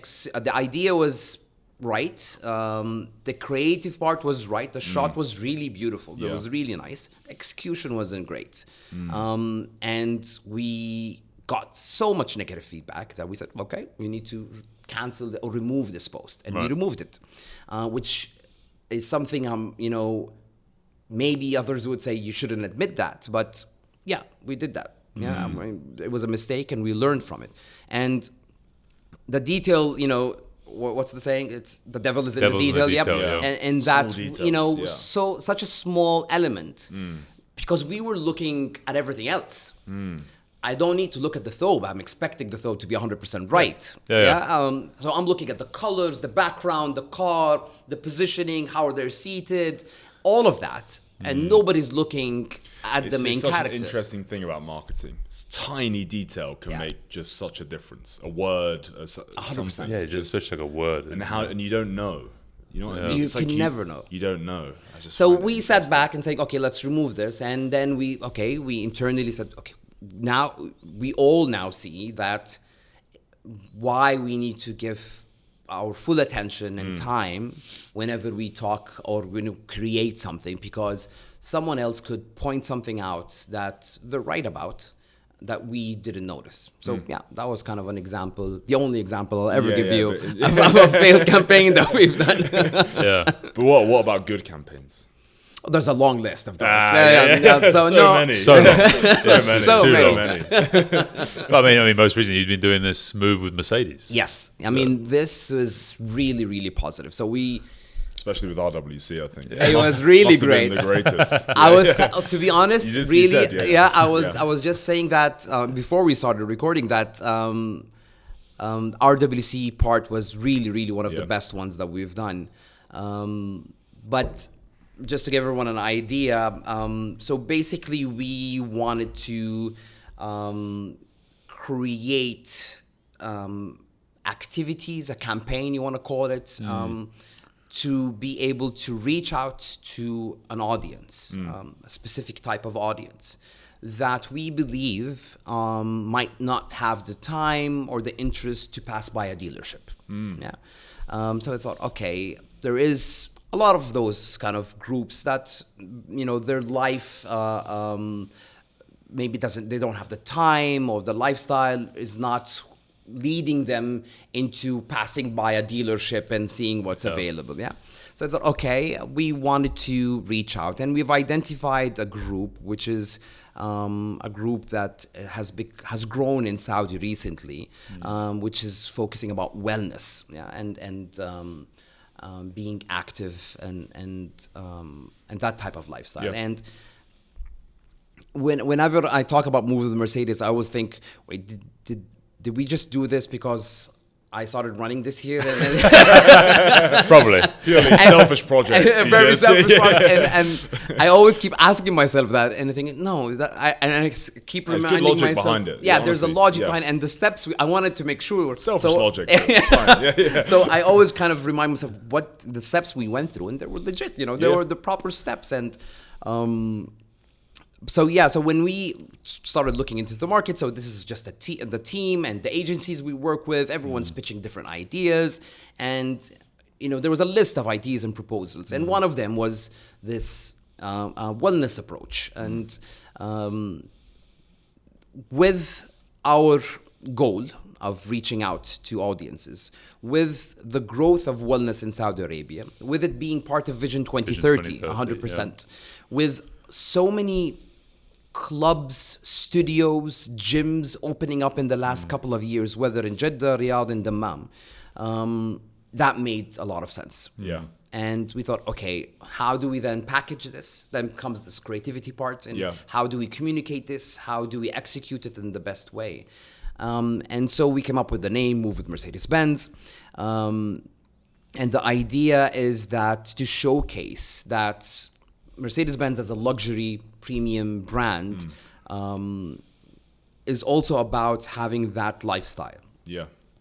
idea was right. The creative part was right. The shot was really beautiful. It was really nice. The execution wasn't great. And we got so much negative feedback that we said, okay, we need to cancel or remove this post. And we removed it, which is something, maybe others would say you shouldn't admit that. But yeah, we did that. Yeah, it was a mistake and we learned from it. And the detail, what's the saying? It's the devil is in the detail. Yep.
Yeah.
And that's, so such a small element because we were looking at everything else. I don't need to look at the thobe. I'm expecting the thobe to be 100% right. So I'm looking at the colors, the background, the car, the positioning, how they're seated, all of that. And nobody's looking at the main
it's such
character.
An interesting thing about marketing. It's tiny detail can make just such a difference. A word, something.
Yeah, just such like a word.
And you don't know. You know what I mean?
You
It's
can never know.
You don't know.
So we sat back and said, okay, let's remove this. And then we internally said, okay, now we all now see that why we need to give our full attention and time whenever we talk or when we create something, because someone else could point something out that they're right about that we didn't notice. So that was kind of an example, the only example I'll ever give you of a failed campaign that we've done.
But what about good campaigns?
There's a long list of those.
Many.
So
many.
I mean, most recently you've been doing this move with Mercedes.
Yes. I mean, this was really, really positive. So
especially with RWC, I think.
It was really great.
Have been the greatest.
I was, to be honest, really,
said,
I was just saying that before we started recording that RWC part was really, really one of the best ones that we've done. But just to give everyone an idea, so basically we wanted to create activities, a campaign, you want to call it, to be able to reach out to an audience, a specific type of audience that we believe might not have the time or the interest to pass by a dealership. So I thought, okay, there is a lot of those kind of groups that, their life maybe they don't have the time, or the lifestyle is not leading them into passing by a dealership and seeing what's available. So I thought, okay, we wanted to reach out, and we've identified a group which is a group that has grown in Saudi recently, which is focusing about wellness, and being active and that type of lifestyle. And whenever I talk about Move with Mercedes, I always think, wait, did we just do this because I started running this year?
Probably.
Purely selfish project.
A very selfish project. And I always keep asking myself that, and I think, no, I keep reminding
good logic
myself.
behind it.
Yeah, there's a logic behind it, and the steps I wanted to make sure.
Selfish logic. It's fine.
So I always kind of remind myself what the steps we went through, and they were legit. They were the proper steps, and. So when we started looking into the market, so this is just the team and the agencies we work with, everyone's pitching different ideas, and there was a list of ideas and proposals, and one of them was this wellness approach, and with our goal of reaching out to audiences, with the growth of wellness in Saudi Arabia, with it being part of Vision 2030, 100%, with so many clubs, studios, gyms opening up in the last couple of years, whether in Jeddah, Riyadh, and Dammam, that made a lot of sense. And we thought, okay, how do we then package this? Then comes this creativity part, and how do we communicate this? How do we execute it in the best way? And so we came up with the name Move with Mercedes-Benz. And the idea is that to showcase that Mercedes-Benz as a luxury premium brand is also about having that lifestyle.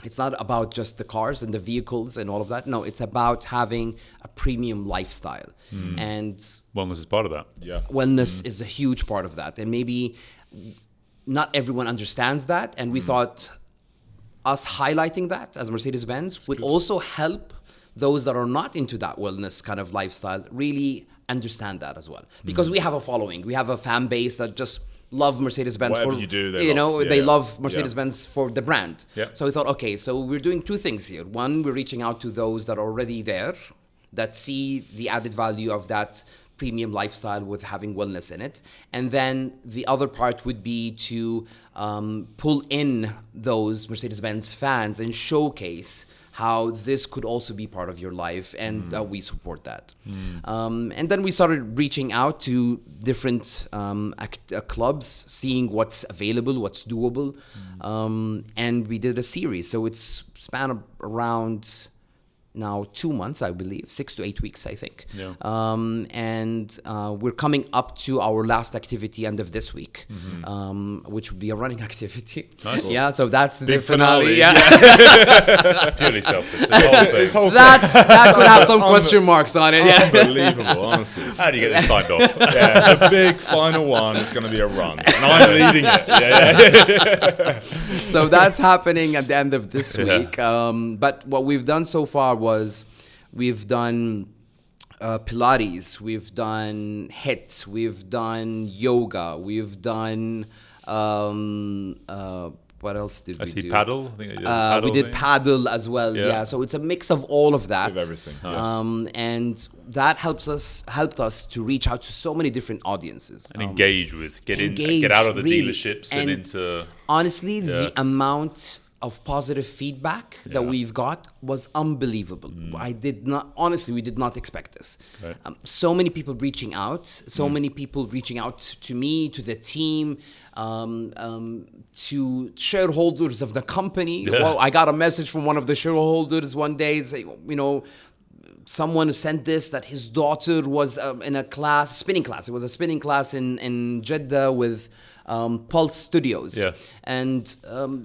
It's not about just the cars and the vehicles and all of that. No, it's about having a premium lifestyle. And
wellness is part of that.
Wellness is a huge part of that. And maybe not everyone understands that. And we thought us highlighting that as Mercedes-Benz would also help those that are not into that wellness kind of lifestyle really understand that as well. Because we have a following. We have a fan base that just love Mercedes-Benz
Whatever
for
you do, they love.
they
Yeah.
love Mercedes-Benz for the brand.
Yeah.
So we thought, okay, so we're doing two things here. One, we're reaching out to those that are already there, that see the added value of that premium lifestyle with having wellness in it. And then the other part would be to pull in those Mercedes-Benz fans and showcase how this could also be part of your life, and we support that. And then we started reaching out to different clubs, seeing what's available, what's doable, and we did a series. So it's span around now 2 months, I believe, 6 to 8 weeks, I think.
Yeah.
And we're coming up to our last activity end of this week, which would be a running activity.
Nice.
Yeah, so that's
Big
the finale.
finale.
Yeah.
Purely selfish. This whole thing.
This whole
That could have some question marks on it. Yeah.
unbelievable, honestly.
How do you get this signed off?
Yeah, the big final one is going to be a run, and I'm leading it. Yeah.
So that's happening at the end of this
Yeah.
week. But what we've done so far was we've done Pilates, we've done HIIT, we've done yoga, we've done what else did
I
we
see
do?
paddle. I think
We did
thing.
paddle as well.
Yeah.
Yeah. So it's a mix of all of that.
Of everything. Nice.
And that helped us to reach out to so many different audiences.
And engage with, get
engage,
out of the
really.
dealerships and into.
Honestly,
Yeah.
the amount of positive feedback that
Yeah.
we've got was unbelievable. We did not expect this.
Right.
So many people reaching out, many people reaching out to me, to the team, to shareholders of the company.
Yeah.
Well, I got a message from one of the shareholders one day saying, someone sent this, that his daughter was in a spinning class. It was a spinning class in Jeddah with Pulse Studios.
Yeah.
And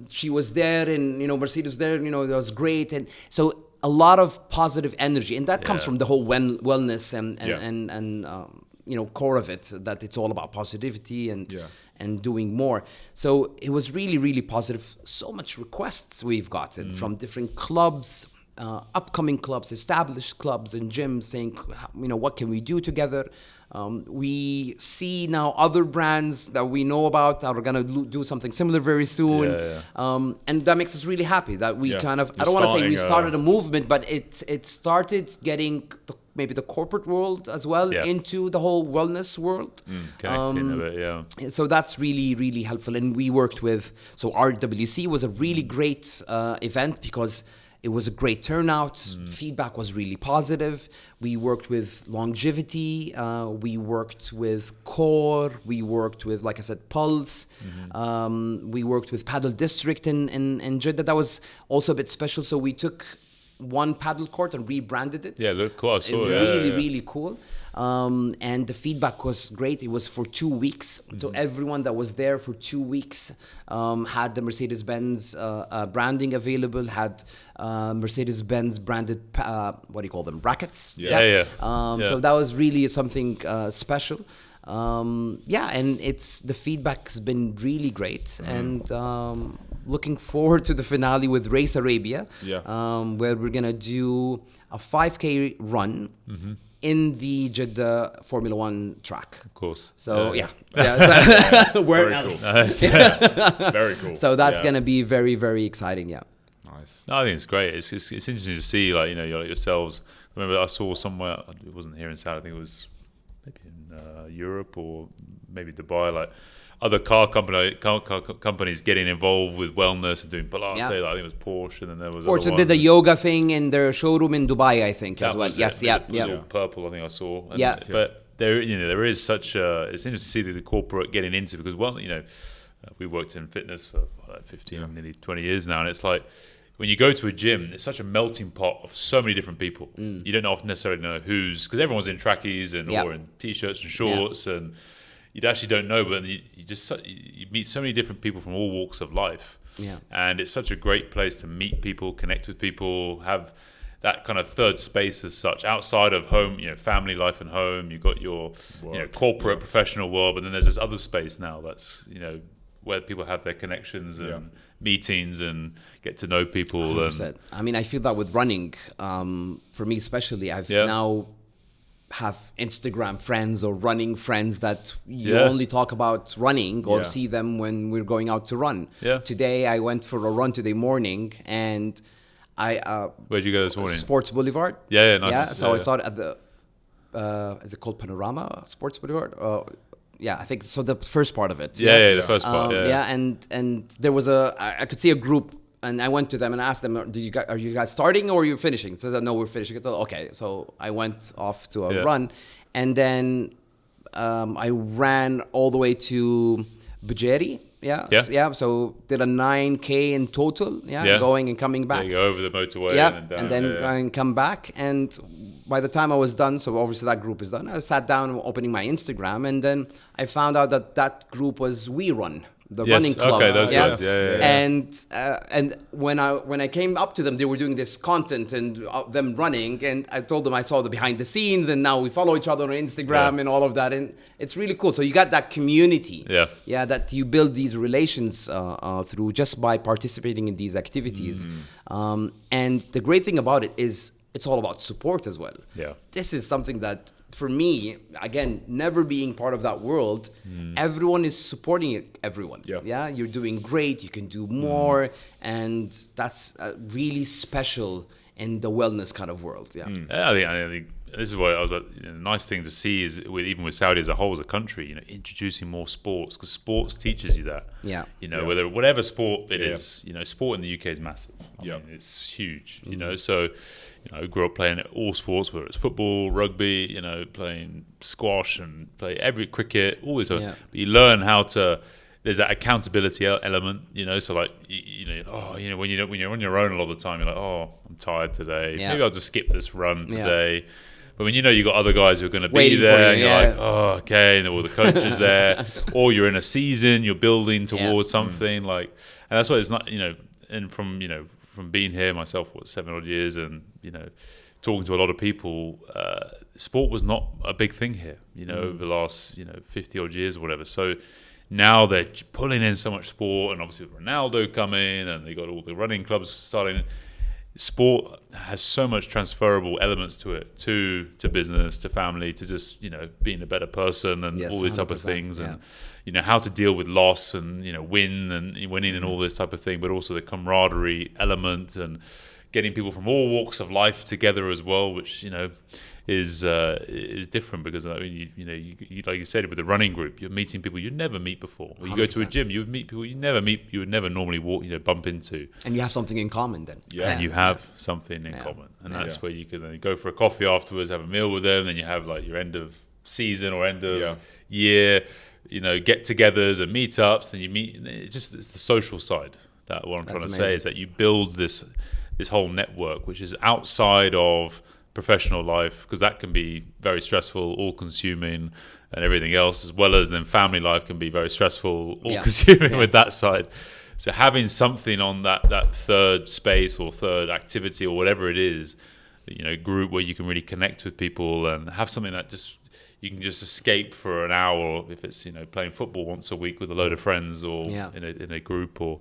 she was there, and Mercedes was there, it was great. And so a lot of positive energy, and that comes
Yeah.
from the whole wellness
Yeah.
and core of it, that it's all about positivity and
Yeah.
and doing more. So it was really, really positive. So much requests we've gotten from different clubs, upcoming clubs, established clubs and gyms, saying, what can we do together? We see now other brands that we know about that are going to do something similar very soon.
Yeah.
And that makes us really happy that we
Yeah.
kind of, I
You're
don't want to say we
starting
started a movement, but it started getting maybe the corporate world as well
Yeah.
into the whole wellness world.
Connecting a bit, yeah.
So that's really, really helpful. And we worked with, so RWC was a really great event because it was a great turnout. Feedback was really positive. We worked with Longevity. We worked with Core. We worked with, like I said, Pulse. We worked with Paddle District in Jeddah. That was also a bit special. So we took one paddle court and rebranded it.
Yeah, look cool. I saw it.
Really,
Yeah.
really cool. And the feedback was great. It was for 2 weeks. So everyone that was there for 2 weeks had the Mercedes-Benz branding available, had Mercedes-Benz branded, what do you call them, brackets?
Yeah.
So that was really something special. And the feedback has been really great. And looking forward to the finale with Race Arabia, where we're going to do a 5K run in the Jeddah Formula One track.
Of course.
So,
yeah.
Where
Very
else?
cool.
Nice. Yeah.
Very cool.
So that's
Yeah.
going to be very, very exciting, yeah.
Nice.
No, I think it's great. It's interesting to see, like, yourselves. I remember I saw somewhere, it wasn't here in Saudi, I think it was maybe in Europe or maybe Dubai, like other car companies getting involved with wellness and doing Pilates.
Yeah.
Like, I think it was Porsche, and then there was
Porsche
other
did a
ones.
yoga thing in their showroom in Dubai, I think, as
That
well.
was
Yes,
it.
yeah,
It was
yeah.
all purple, I think I saw. And
Yeah.
But there is such it's interesting to see the corporate getting into, because we worked in fitness for like 15, nearly 20 years now, and it's like when you go to a gym, it's such a melting pot of so many different people. You don't often necessarily know who's, because everyone's in trackies and or in t-shirts and shorts, and you actually don't know, but you meet so many different people from all walks of life.
Yeah.
And it's such a great place to meet people, connect with people, have that kind of third space as such, outside of home, family life and home. You've got your corporate professional world, but then there's this other space now that's, where people have their connections and meetings and get to know people.
100%. I mean, I feel that with running, for me especially, I've now have Instagram friends or running friends that you only talk about running or see them when we're going out to run.
Yeah.
Today I went for a run today morning, and
Where'd you go this morning?
Sports Boulevard.
Yeah, nice.
Yeah, so I saw it at the is it called Panorama Sports Boulevard? Yeah, I think so. The first part of it.
Yeah, the first part.
And there was I could see a group, and I went to them and asked them, are you guys starting or are you finishing? So they said, no, we're finishing. Okay, so I went off to a run, and then I ran all the way to Bujeri. So did a 9K in total. Going and coming back.
Yeah, you go over the motorway.
And then come back. And by the time I was done, so obviously that group is done, I sat down opening my Instagram, and then I found out that group was We Run, the running club.
Okay, those guys.
And when I came up to them, they were doing this content and them running, and I told them I saw the behind the scenes, and now we follow each other on Instagram and all of that, and it's really cool. So you got that community, that you build these relations through just by participating in these activities. And the great thing about it is it's all about support as well. Yeah, this is something that, for me, again, never being part of that world, everyone is supporting everyone. Yeah, you're doing great, you can do more, and that's really special in the wellness kind of world. I
think this is what I was about. The nice thing to see is even with Saudi as a whole, as a country, introducing more sports, because sports teaches you that. Whether whatever sport it is, sport in the UK is massive. I mean, it's huge. So. I grew up playing all sports, whether it's football, rugby, playing squash and play every cricket, all this. But you learn how to. There's that accountability element, So like, when you're on your own a lot of the time, you're like, oh, I'm tired today. Maybe I'll just skip this run today. But when you got other guys who are going to be there, and you're like, oh, okay, and all the coaches there, or you're in a season, you're building towards something and that's why it's not, and from being here myself, 7 odd years, and talking to a lot of people, sport was not a big thing here, over the last 50 odd years or whatever. So now they're pulling in so much sport, and obviously Ronaldo coming, and they got all the running clubs starting. Sport has so much transferable elements to it, to business, to family, to just being a better person, and all these type of things, and how to deal with loss and winning and all this type of thing, but also the camaraderie element and getting people from all walks of life together as well, which is different, because you like you said, with the running group, you're meeting people you'd never meet before. Or you 100%. Go to a gym, you would meet people you would never normally bump into.
And you have something in common then.
And you have something in common, and that's where you can go for a coffee afterwards, have a meal with them, then you have like your end of season or end of year, get-togethers and meetups. Then you meet. It's the social side. That what I'm trying to say is that you build this whole network, which is outside of professional life, because that can be very stressful, all-consuming, and everything else, as well as then family life can be very stressful, all-consuming with that side. So having something on that third space or third activity or whatever it is, group where you can really connect with people and have something that just you can just escape for an hour, or if it's playing football once a week with a load of friends, or in a group, or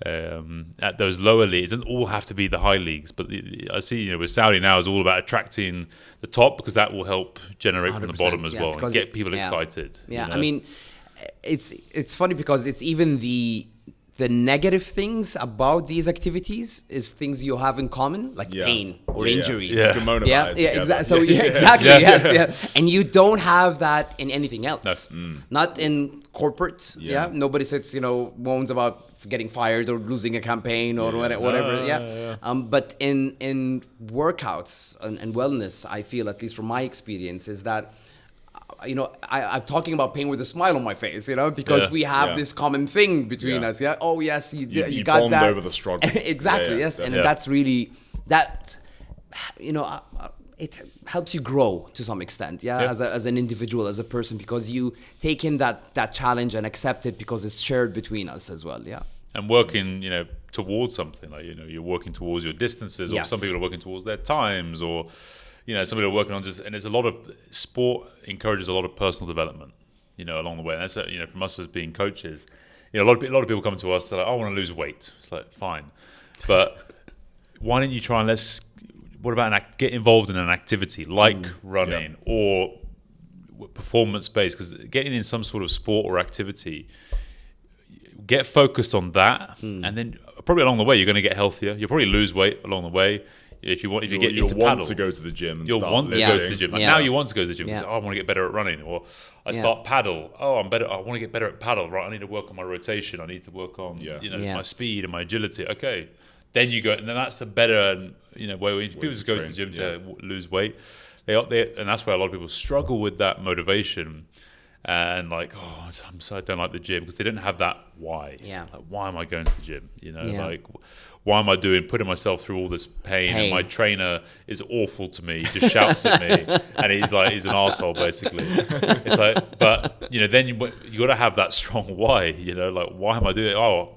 at those lower leagues. It doesn't all have to be the high leagues, but I see with Saudi now is all about attracting the top, because that will help generate from the bottom as well and get people excited.
I mean, it's funny because it's even the negative things about these activities is things you have in common, like pain or injuries.
Exactly.
So exactly, yes. And you don't have that in anything else.
No.
Not in corporate. Nobody sits, moans about getting fired or losing a campaign or whatever. But in workouts and wellness, I feel, at least from my experience, is that I'm talking about pain with a smile on my face, because we have this common thing between us. Oh yes, you got
bond
that
over the struggle.
Exactly. Yes, and that's really that. It helps you grow to some extent, as an individual, as a person, because you take in that challenge and accept it because it's shared between us as well.
And working, towards something, like you're working towards your distances, or some people are working towards their times, or some people are working on and there's a lot of sport encourages a lot of personal development, along the way. And that's from us as being coaches, a lot of people come to us, they're like, I want to lose weight. It's like, fine, but why don't you try and what about get involved in an activity like running or performance based? Because getting in some sort of sport or activity, get focused on that, and then probably along the way you're going to get healthier. You'll probably lose weight along the way. If you get into paddle,
to go to the gym. And
you'll want to go to the gym. Like now you want to go to the gym. You say, I want to get better at running, or I start paddle. Oh, I'm better. I want to get better at paddle. Right, I need to work on my rotation. I need to work on my speed and my agility. Okay, then you go, and then that's a better way. When people just go to the gym to lose weight, and that's where a lot of people struggle with that motivation. And like, I don't like the gym because they don't have that why.
Yeah.
Like, why am I going to the gym? Like, why am I putting myself through all this pain? And my trainer is awful to me. He just shouts at me, and he's an arsehole basically. It's like, but then you got to have that strong why. Like, why am I doing it? Oh,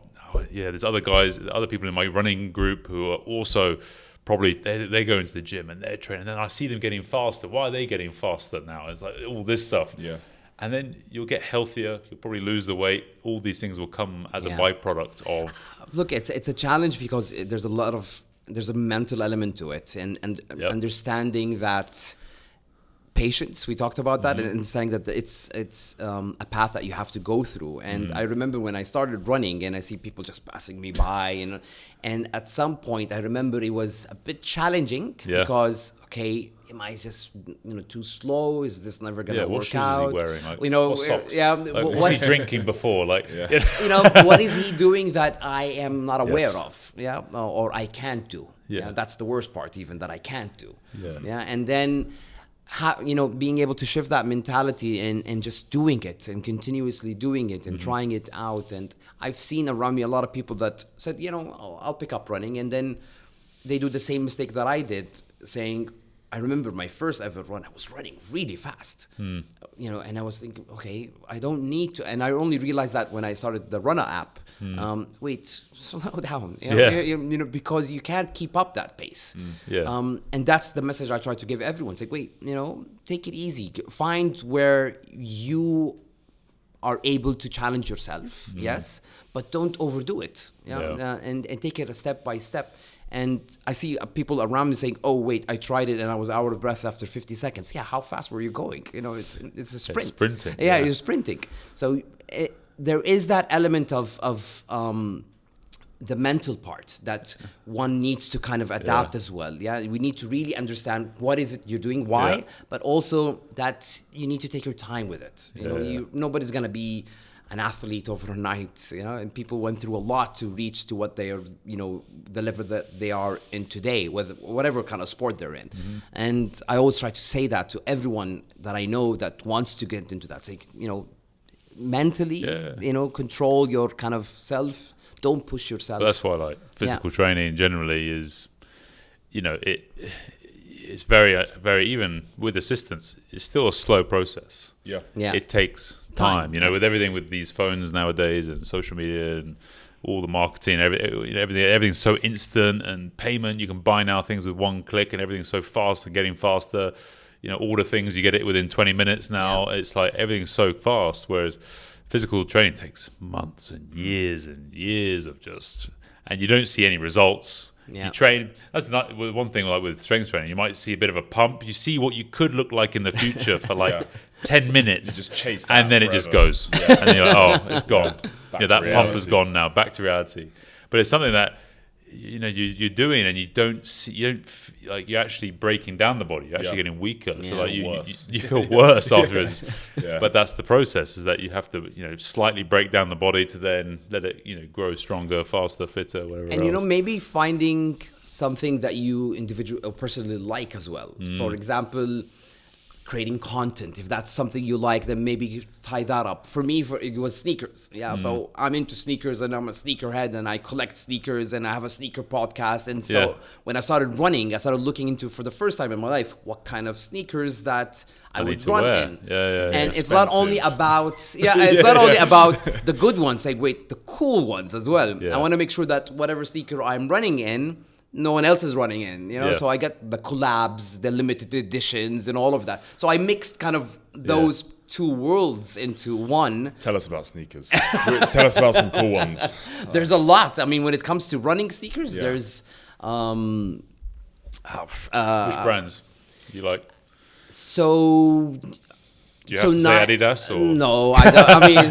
there's other people in my running group who are also probably they go into the gym and they're training. And then I see them getting faster. Why are they getting faster now? It's like all this stuff.
Yeah.
And then you'll get healthier. You'll probably lose the weight. All these things will come as a byproduct of.
Look, it's a challenge because there's a mental element to it, and understanding that patience. We talked about that, and understanding that it's a path that you have to go through. And I remember when I started running, and I see people just passing me by, and at some point I remember it was a bit challenging because am I just too slow? Is this never gonna work out?
What shoes is he wearing?
What
socks?
What's
he drinking before?
What is he doing that I am not aware of? Or I can't do. That's the worst part, even that I can't do. And then being able to shift that mentality and just doing it and continuously doing it and trying it out. And I've seen around me a lot of people that said, I'll pick up running, and then they do the same mistake that I did, saying, I remember my first ever run, I was running really fast, and I was thinking, okay, I don't need to. And I only realized that when I started the Runner app. Wait, slow down, because you can't keep up that pace. And that's the message I try to give everyone. It's like, wait, take it easy. Find where you are able to challenge yourself, yes, but don't overdo it. And take it a step by step. And I see people around me saying, "Oh, wait, I tried it and I was out of breath after 50 seconds." Yeah, how fast were you going? It's a sprint.
It's sprinting.
Yeah, you're sprinting. So there is that element of the mental part that one needs to kind of adapt as well. Yeah, we need to really understand what is it you're doing, why, but also that you need to take your time with it. Nobody's gonna be an athlete overnight, and people went through a lot to reach to what they are, the level that they are in today, whatever kind of sport they're in. And I always try to say that to everyone that I know that wants to get into that. Say, mentally, control your kind of self. Don't push yourself.
But that's why, physical training generally is, it's very, very, even with assistance, it's still a slow process.
Yeah.
It takes time. With everything with these phones nowadays and social media and all the marketing, everything's so instant, and payment, you can buy now things with one click, and everything's so fast and getting faster. Order things, you get it within 20 minutes now. It's like everything's so fast, whereas physical training takes months and years of and you don't see any results. You train. That's not one thing. Like with strength training, you might see a bit of a pump. You see what you could look like in the future for 10 minutes,
you just chase that
and then
forever.
It just goes, and you're like, it's gone. That pump is gone now. Back to reality. But it's something that you're doing, and you're actually breaking down the body. You're actually getting weaker. So you feel worse afterwards. But that's the process, is that you have to slightly break down the body to then let it grow stronger, faster, fitter, whatever.
And maybe finding something that you individually or personally like as well. For example, creating content. If that's something you like, then maybe you tie that up. For me, it was sneakers. So I'm into sneakers, and I'm a sneakerhead, and I collect sneakers, and I have a sneaker podcast. And so when I started running, I started looking into, for the first time in my life, what kind of sneakers that I would run in. And it's not only about it's not only about the good ones. Like, wait, the cool ones as well. I want to make sure that whatever sneaker I'm running in, no one else is running in, so I get the collabs, the limited editions, and all of that. So I mixed kind of those two worlds into one.
Tell us about sneakers. Tell us about some cool ones.
There's a lot. I mean, when it comes to running sneakers, there's
Which brands do you like?
So.
Do you have to say Adidas or
no? I mean,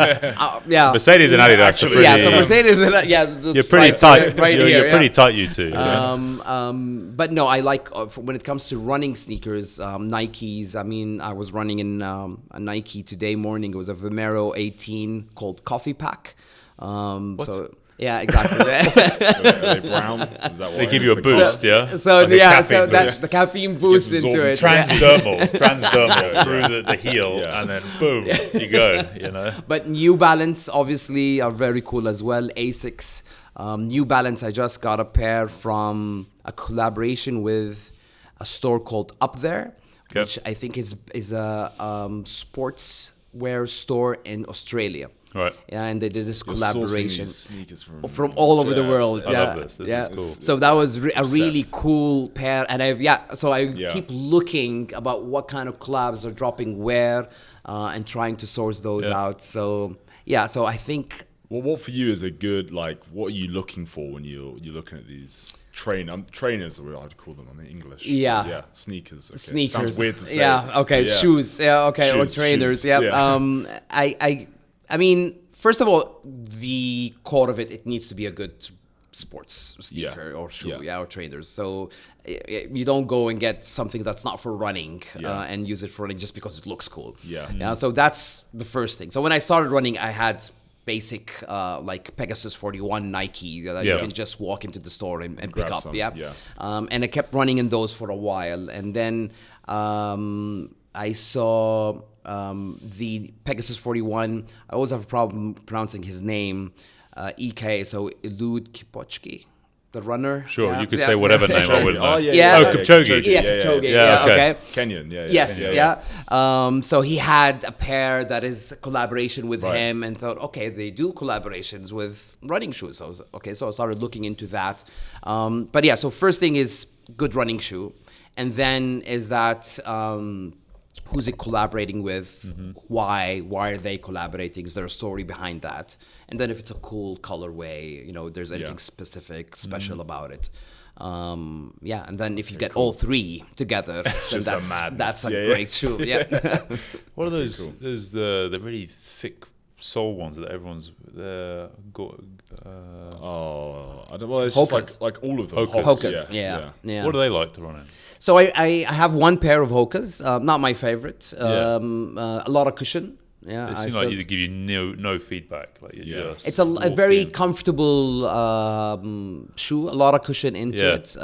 yeah.
Mercedes and Adidas are pretty.
Yeah, so Mercedes and
you're pretty tight.
Right
you're
here.
pretty tight, you two.
But no, I like when it comes to running sneakers, Nikes. I mean, I was running in a Nike today morning. It was a Vomero 18 called Coffee Pack. So. Yeah, exactly.
Are they brown? Is that why?
They give you a boost, yeah.
So
Like
so that's the caffeine boost into it.
Transdermal through the heel, and then boom, you go. You know.
But New Balance obviously are very cool as well. Asics, New Balance. I just got a pair from a collaboration with a store called Up There, which I think is a sportswear store in Australia.
Right.
Yeah, and they did this
You're
collaboration
sneakers
from all over the world.
I love this. This is cool.
So that was a really cool pair, and I keep looking about what kind of collabs are dropping where, and trying to source those out. So so I think.
Well, what for you is a good, like, what are you looking for when you're looking at these trainers, or I'd call them in English?
Yeah.
Sneakers. Okay.
Sneakers.
Sounds weird to say.
Yeah. Okay. Shoes. Yeah. Okay. Or trainers.
Shoes.
Yeah. I mean, first of all, the core of it needs to be a good sports sneaker or shoe, or trainers. So you don't go and get something that's not for running and use it for running just because it looks cool. Yeah. So that's the first thing. So when I started running, I had basic like Pegasus 41 Nike that you can just walk into the store and pick up.
Some.
And I kept running in those for a while, and then I saw the Pegasus 41. I always have a problem pronouncing his name. EK, so Eliud Kipchoge, the runner.
Sure, you could say whatever name. I wouldn't know.
Kipchoge.
Kipchoge.
Okay.
Kenyan.
Yes. So he had a pair that is a collaboration with him, and thought, okay, they do collaborations with running shoes. So I started looking into that. So first thing is good running shoe, and then is that. Who's it collaborating with? Mm-hmm. Why are they collaborating? Is there a story behind that? And then if it's a cool colorway, there's anything specific, special about it. And then if you get all three together, that's a great shoe. Yeah.
What are those? Cool. There's the really thick sole ones that everyone's
I don't know. It's just like all of them.
Hokas. Yeah.
What do they like to run in?
So I have one pair of Hokas, not my favorite. A lot of cushion. Yeah,
it seems like you give you no feedback. Like
it's a very comfortable shoe. A lot of cushion into it.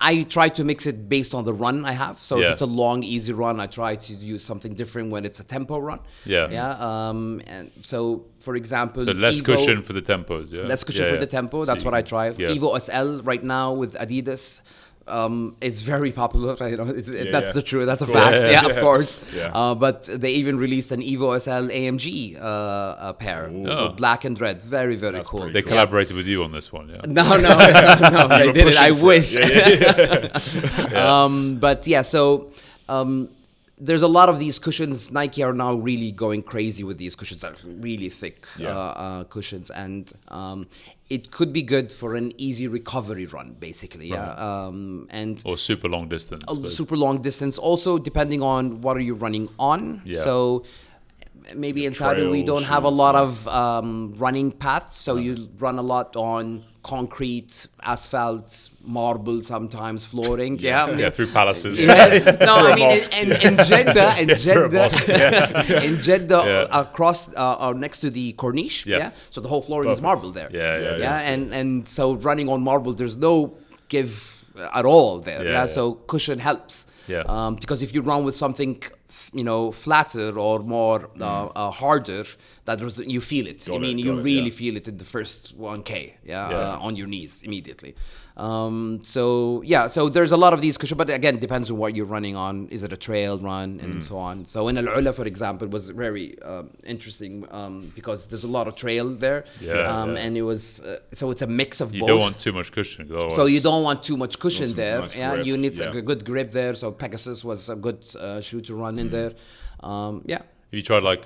I try to mix it based on the run I have. So if it's a long, easy run, I try to use something different when it's a tempo run. And so, for example,
less cushion for the tempos.
Less cushion for the tempo. That's what I try. Evo SL right now with Adidas. It's very popular. That's the truth. That's a fact. Of course. But they even released an Evo SL AMG pair. So black and red. Very, very cool.
They collaborated with you on this one, yeah?
No, they didn't. I wish. There's a lot of these cushions. Nike are now really going crazy with these cushions that are really thick cushions, and it could be good for an easy recovery run, basically. Or
super long distance.
Super long distance. Also, depending on what are you running on. So maybe in Saudi we don't have a lot of running paths, so you run a lot on concrete, asphalt, marble, sometimes flooring.
Through palaces.
In Jeddah, across or next to the Corniche. So the whole flooring is marble there. And so running on marble, there's no give at all there. So cushion helps. Because if you run with something flatter or more harder, you feel it. You really feel it in the first 1K on your knees immediately. So there's a lot of these cushions, but again, depends on what you're running on. Is it a trail run and so on? So in Al-Ula, for example, was very interesting because there's a lot of trail there, and it was so it's a mix of both.
You don't want too much cushion.
So you don't want too much cushion there.
Nice
you need a good grip there. So Pegasus was a good shoe to run in there.
you tried like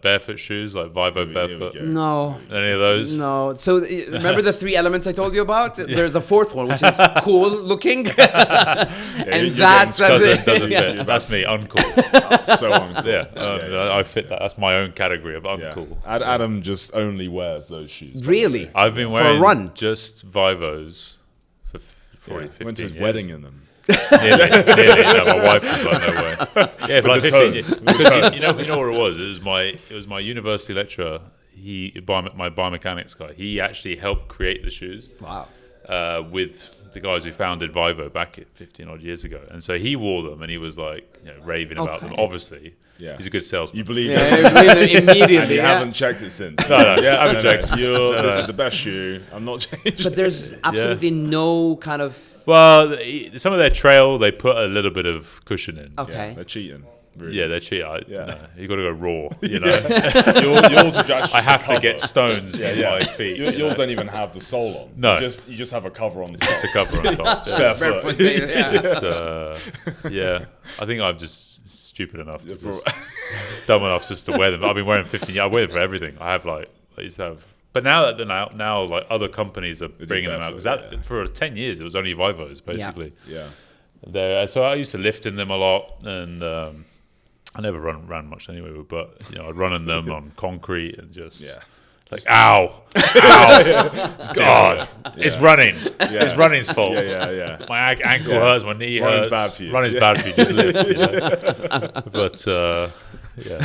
barefoot shoes, like Vivo barefoot?
No.
Any of those?
No. So remember the 3 elements I told you about? There's a 4th one, which is cool looking. And that's
doesn't
it.
fit. That's me, uncool.
So uncool.
Yeah, I fit that. That's my own category of uncool.
Adam just only wears those shoes.
Really?
I've been
For
wearing
a run?
just Vivos for probably 15
Went to his
years.
wedding in them.
Nearly. No, my wife was like, no way. Yeah, for like 15 years. Because you know what it was? It was my university lecturer. My biomechanics guy. He actually helped create the shoes.
Wow.
With the guys who founded Vivo back 15 odd years ago, and so he wore them, and he was like, raving about them. Obviously, he's a good salesman.
You believe
it immediately.
And you haven't checked it since.
No, I haven't checked.
This is the best shoe. I'm not changing.
But there's absolutely no kind of.
Well, some of their trail, they put a little bit of cushion in.
Okay.
They're cheating. Really.
Yeah, they're cheating. You got to go raw.
Yours are just
I have to
cover.
get stones in my feet.
Yours don't even have the sole on.
No.
You just have a cover on the top.
It's a cover on top.
Bare foot.
It's, I think I'm just stupid enough, dumb enough just to wear them. I've been wearing 15 years. I wear them for everything. I used to have. But now like other companies are bringing them out because for 10 years it was only Vivos basically.
Yeah.
So I used to lift in them a lot, and I never ran much anyway. But I'd run in them on concrete and just like ow, God, it's running. It's running's fault.
Yeah.
My ankle hurts, my knee
Running's
hurts.
bad for you.
Running's bad for you. Just lift. But yeah.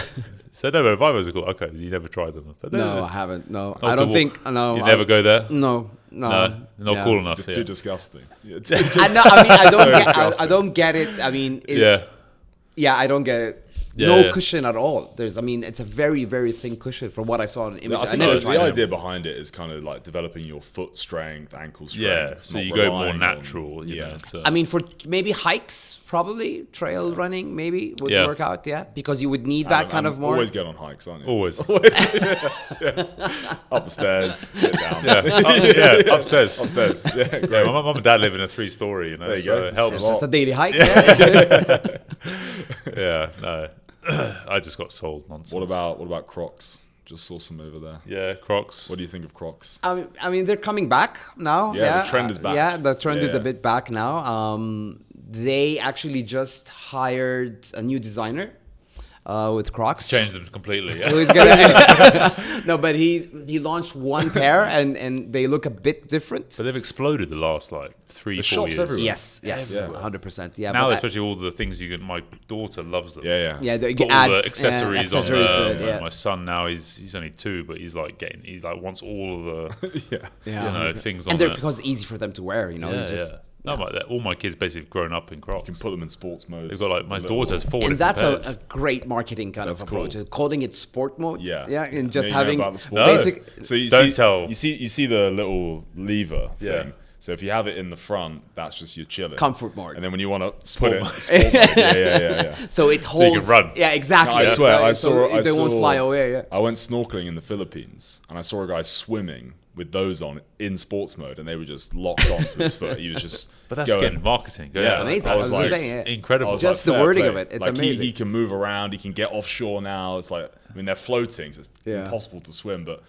So no, but Vivos are cool. Okay, you never tried them. But
No, I haven't. No,
Not
I
to
don't
walk.
think. No,
You never go there.
No.
Not cool enough.
It's too disgusting. Yeah,
I don't get it. I mean, I don't get it.
Yeah.
Cushion at all. It's a very, very thin cushion from what I saw in the image.
I think the idea behind it is kind of like developing your foot strength, ankle strength.
Yeah, so you go more natural. You know, so.
I mean, for maybe hikes, probably trail running, maybe would work out. Yeah, because you would need that kind of more.
Always get on hikes, aren't you?
Always.
Up the stairs, sit down.
Upstairs.
Yeah, great.
Yeah, my mum and dad live in a 3-story.
There you
so
go.
it helps.
It's a daily hike.
Yeah, no. I just got sold nonsense.
What about Crocs? Just saw some over there.
Yeah, Crocs.
What do you think of Crocs?
I mean, they're coming back now.
Yeah, the trend is back.
Yeah, the trend is a bit back now. They actually just hired a new designer with Crocs.
Changed them completely. Yeah.
Who's gonna No, but he launched one pair and they look a bit different.
But they've exploded the last 3-4
shops
years.
everywhere.
Yes, 100%. Yeah.
Now,
but
especially all the things my daughter loves them.
Yeah.
Yeah, they
Got all the accessories on
accessories to
them.
it, yeah.
My son now he's only 2, but he's wants all of the things on
and they're
it.
because it's easy for them to wear.
No, all my kids basically have grown up in Crocs.
You can put them in sports mode.
They've got my daughter has 4
And
different
that's
pairs.
a great marketing kind of approach.
cool.
Calling it sport mode.
Yeah.
And just
You know
having
about the sport
basic.
So you see the little lever thing. So if you have it in the front, that's just your chilling.
Comfort mode.
And then when you want to
Sport
put it,
mode.
sport mode. Yeah.
So it holds.
you can run.
Yeah, exactly.
No, I swear, I saw.
They won't fly away. Yeah.
I went snorkeling in the Philippines, and I saw a guy swimming with those on in sports mode, and they were just locked onto his foot. He was just.
But that's
going,
getting marketing.
Yeah,
amazing.
I was
I was
like,
saying, yeah.
incredible.
I was
Just
like,
the
fair
wording
play.
of it, it's
like
amazing.
He can move around. He can get offshore now. It's like, I mean, they're floating, so it's impossible to swim. But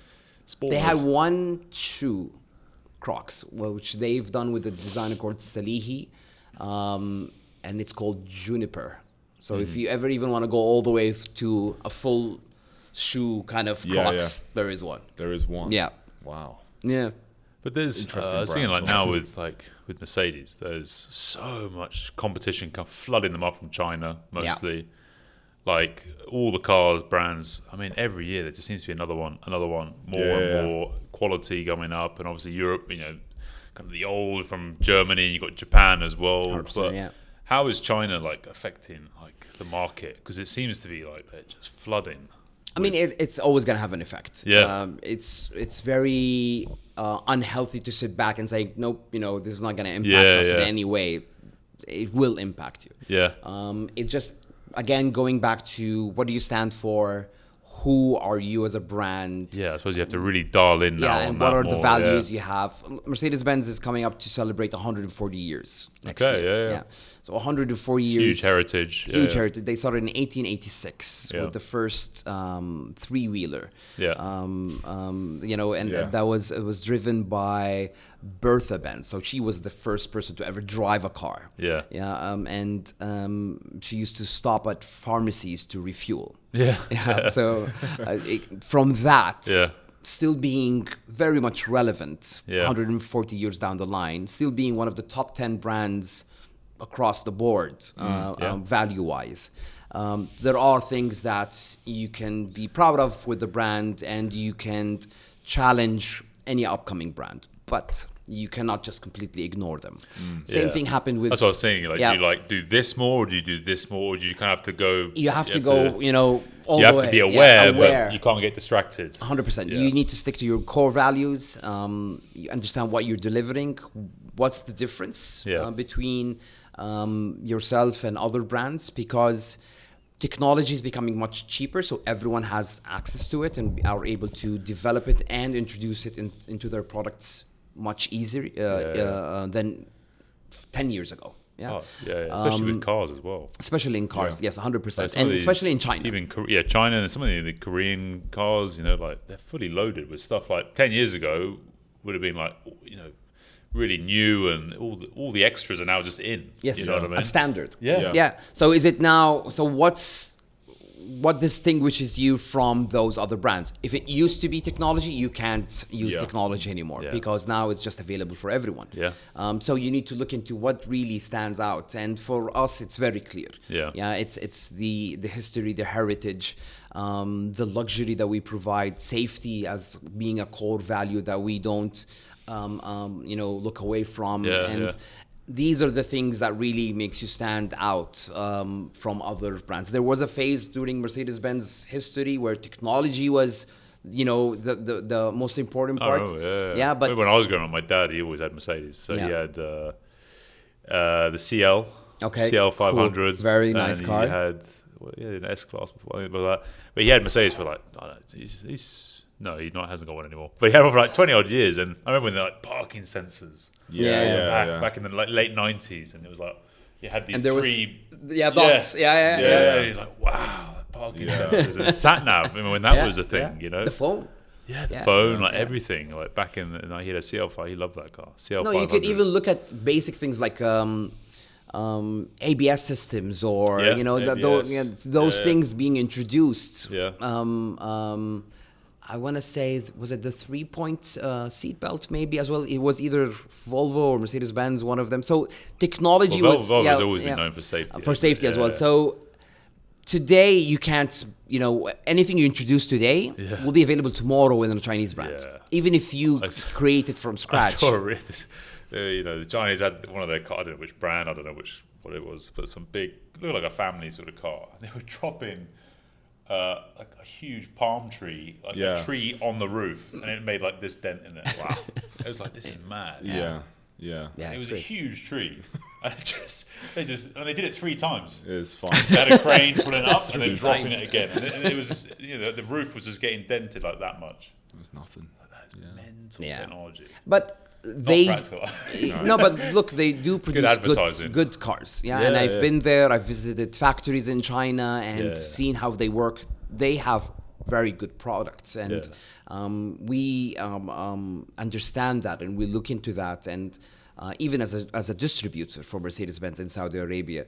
sport.
They
mode-
had one shoe, Crocs, which they've done with a designer called Salihi, and it's called Juniper. So if you ever even want to go all the way to a full shoe kind of Crocs, there is one.
There is one.
Yeah.
Wow.
Yeah.
But there's
Interesting
I was thinking
brand,
now
obviously.
with Mercedes, there's so much competition flooding them up from China mostly. Like all the cars brands. I mean, every year there just seems to be another one, more and more quality coming up, and obviously Europe. Kind of the old from Germany. You got Japan as well.
100%,
But
yeah.
how is China affecting the market? Because it seems to be they're just flooding.
I mean, it's always going to have an effect.
Yeah.
It's very unhealthy to sit back and say, nope, this is not going to impact us in any way. It will impact you.
Yeah.
It just, again, going back to what do you stand for? who are you as a brand?
Yeah, I suppose you have to really dial in now.
Yeah, and what are the values you have? Mercedes-Benz is coming up to celebrate 140 years next year.
Yeah.
So 140 years.
Huge heritage.
Huge heritage. They started in 1886
Yeah.
with the first three-wheeler.
Yeah.
That was driven by Bertha Benz. So she was the first person to ever drive a car.
Yeah.
She used to stop at pharmacies to refuel.
Yeah.
So from that,
Yeah.
still being very much relevant,
Yeah.
140 years down the line, still being one of the top 10 brands across the board, value-wise. There are things that you can be proud of with the brand, and you can challenge any upcoming brand, but you cannot just completely ignore them. Same thing happened with...
That's what I was saying. Do you do this more, or do you do this more, or do you kind of have to go...
You have to go, all
you
the
have
way.
to be aware,
aware.
but you can't get distracted.
100%.
Yeah.
You need to stick to your core values. You understand what you're delivering. What's the difference between yourself and other brands? Because technology is becoming much cheaper, so everyone has access to it and are able to develop it and introduce it into their products much easier than 10 years ago.
Especially with cars as well.
Especially in cars, yes, 100%.
Like
and especially in China.
Even China, and some of the Korean cars, they're fully loaded with stuff like 10 years ago would have been like, really new, and all the extras are now just in.
Yes,
you know what I mean?
A standard.
Yeah.
So is it now? So what distinguishes you from those other brands? If it used to be technology, you can't use technology anymore because now it's just available for everyone.
Yeah.
So you need to look into what really stands out, and for us, it's very clear.
Yeah.
It's the history, the heritage, the luxury that we provide, safety as being a core value that we don't. Look away from, these are the things that really makes you stand out from other brands. There was a phase during Mercedes-Benz history where technology was, the most important part.
But when I was growing up, my dad, he always had Mercedes, so he had the CL, CL 500s,
cool. Very nice car.
He had an S-Class before, I think, but he had Mercedes for like, I don't know, no, hasn't got one anymore. But he had one for like 20 odd years, and I remember when they're like parking sensors. Back in the late 90s, and it was like you had these three.
Dots.
You're like, wow, parking sensors and sat nav. I mean, when that was a thing,
The phone.
The phone, everything. Like back in, he had a CL5. He loved that car. CL500.
No, you could even look at basic things like ABS systems, or those things being introduced. I want to say, was it the 3-point seatbelt maybe as well? It was either Volvo or Mercedes-Benz, one of them. So technology was...
Volvo has always been known for safety.
For safety as well. So today you can't, anything you introduce today will be available tomorrow in a Chinese brand. Even if you create it from scratch.
I saw the Chinese had one of their cars, I don't know which brand, I don't know what it was, but some big, looked like a family sort of car. They were dropping... like a huge palm tree, a tree on the roof, and it made like this dent in it. Wow. It was like, this is mad. It was a huge tree. And they did it 3 times.
It's fine.
They had a crane pulling it up and then dropping it again. And it was, the roof was just getting dented like that much.
It was nothing.
That's mental technology.
but but look, they do produce good cars. And I've been there. I've visited factories in China and seen how they work. They have very good products, and we understand that, and we look into that. And even as a distributor for Mercedes-Benz in Saudi Arabia,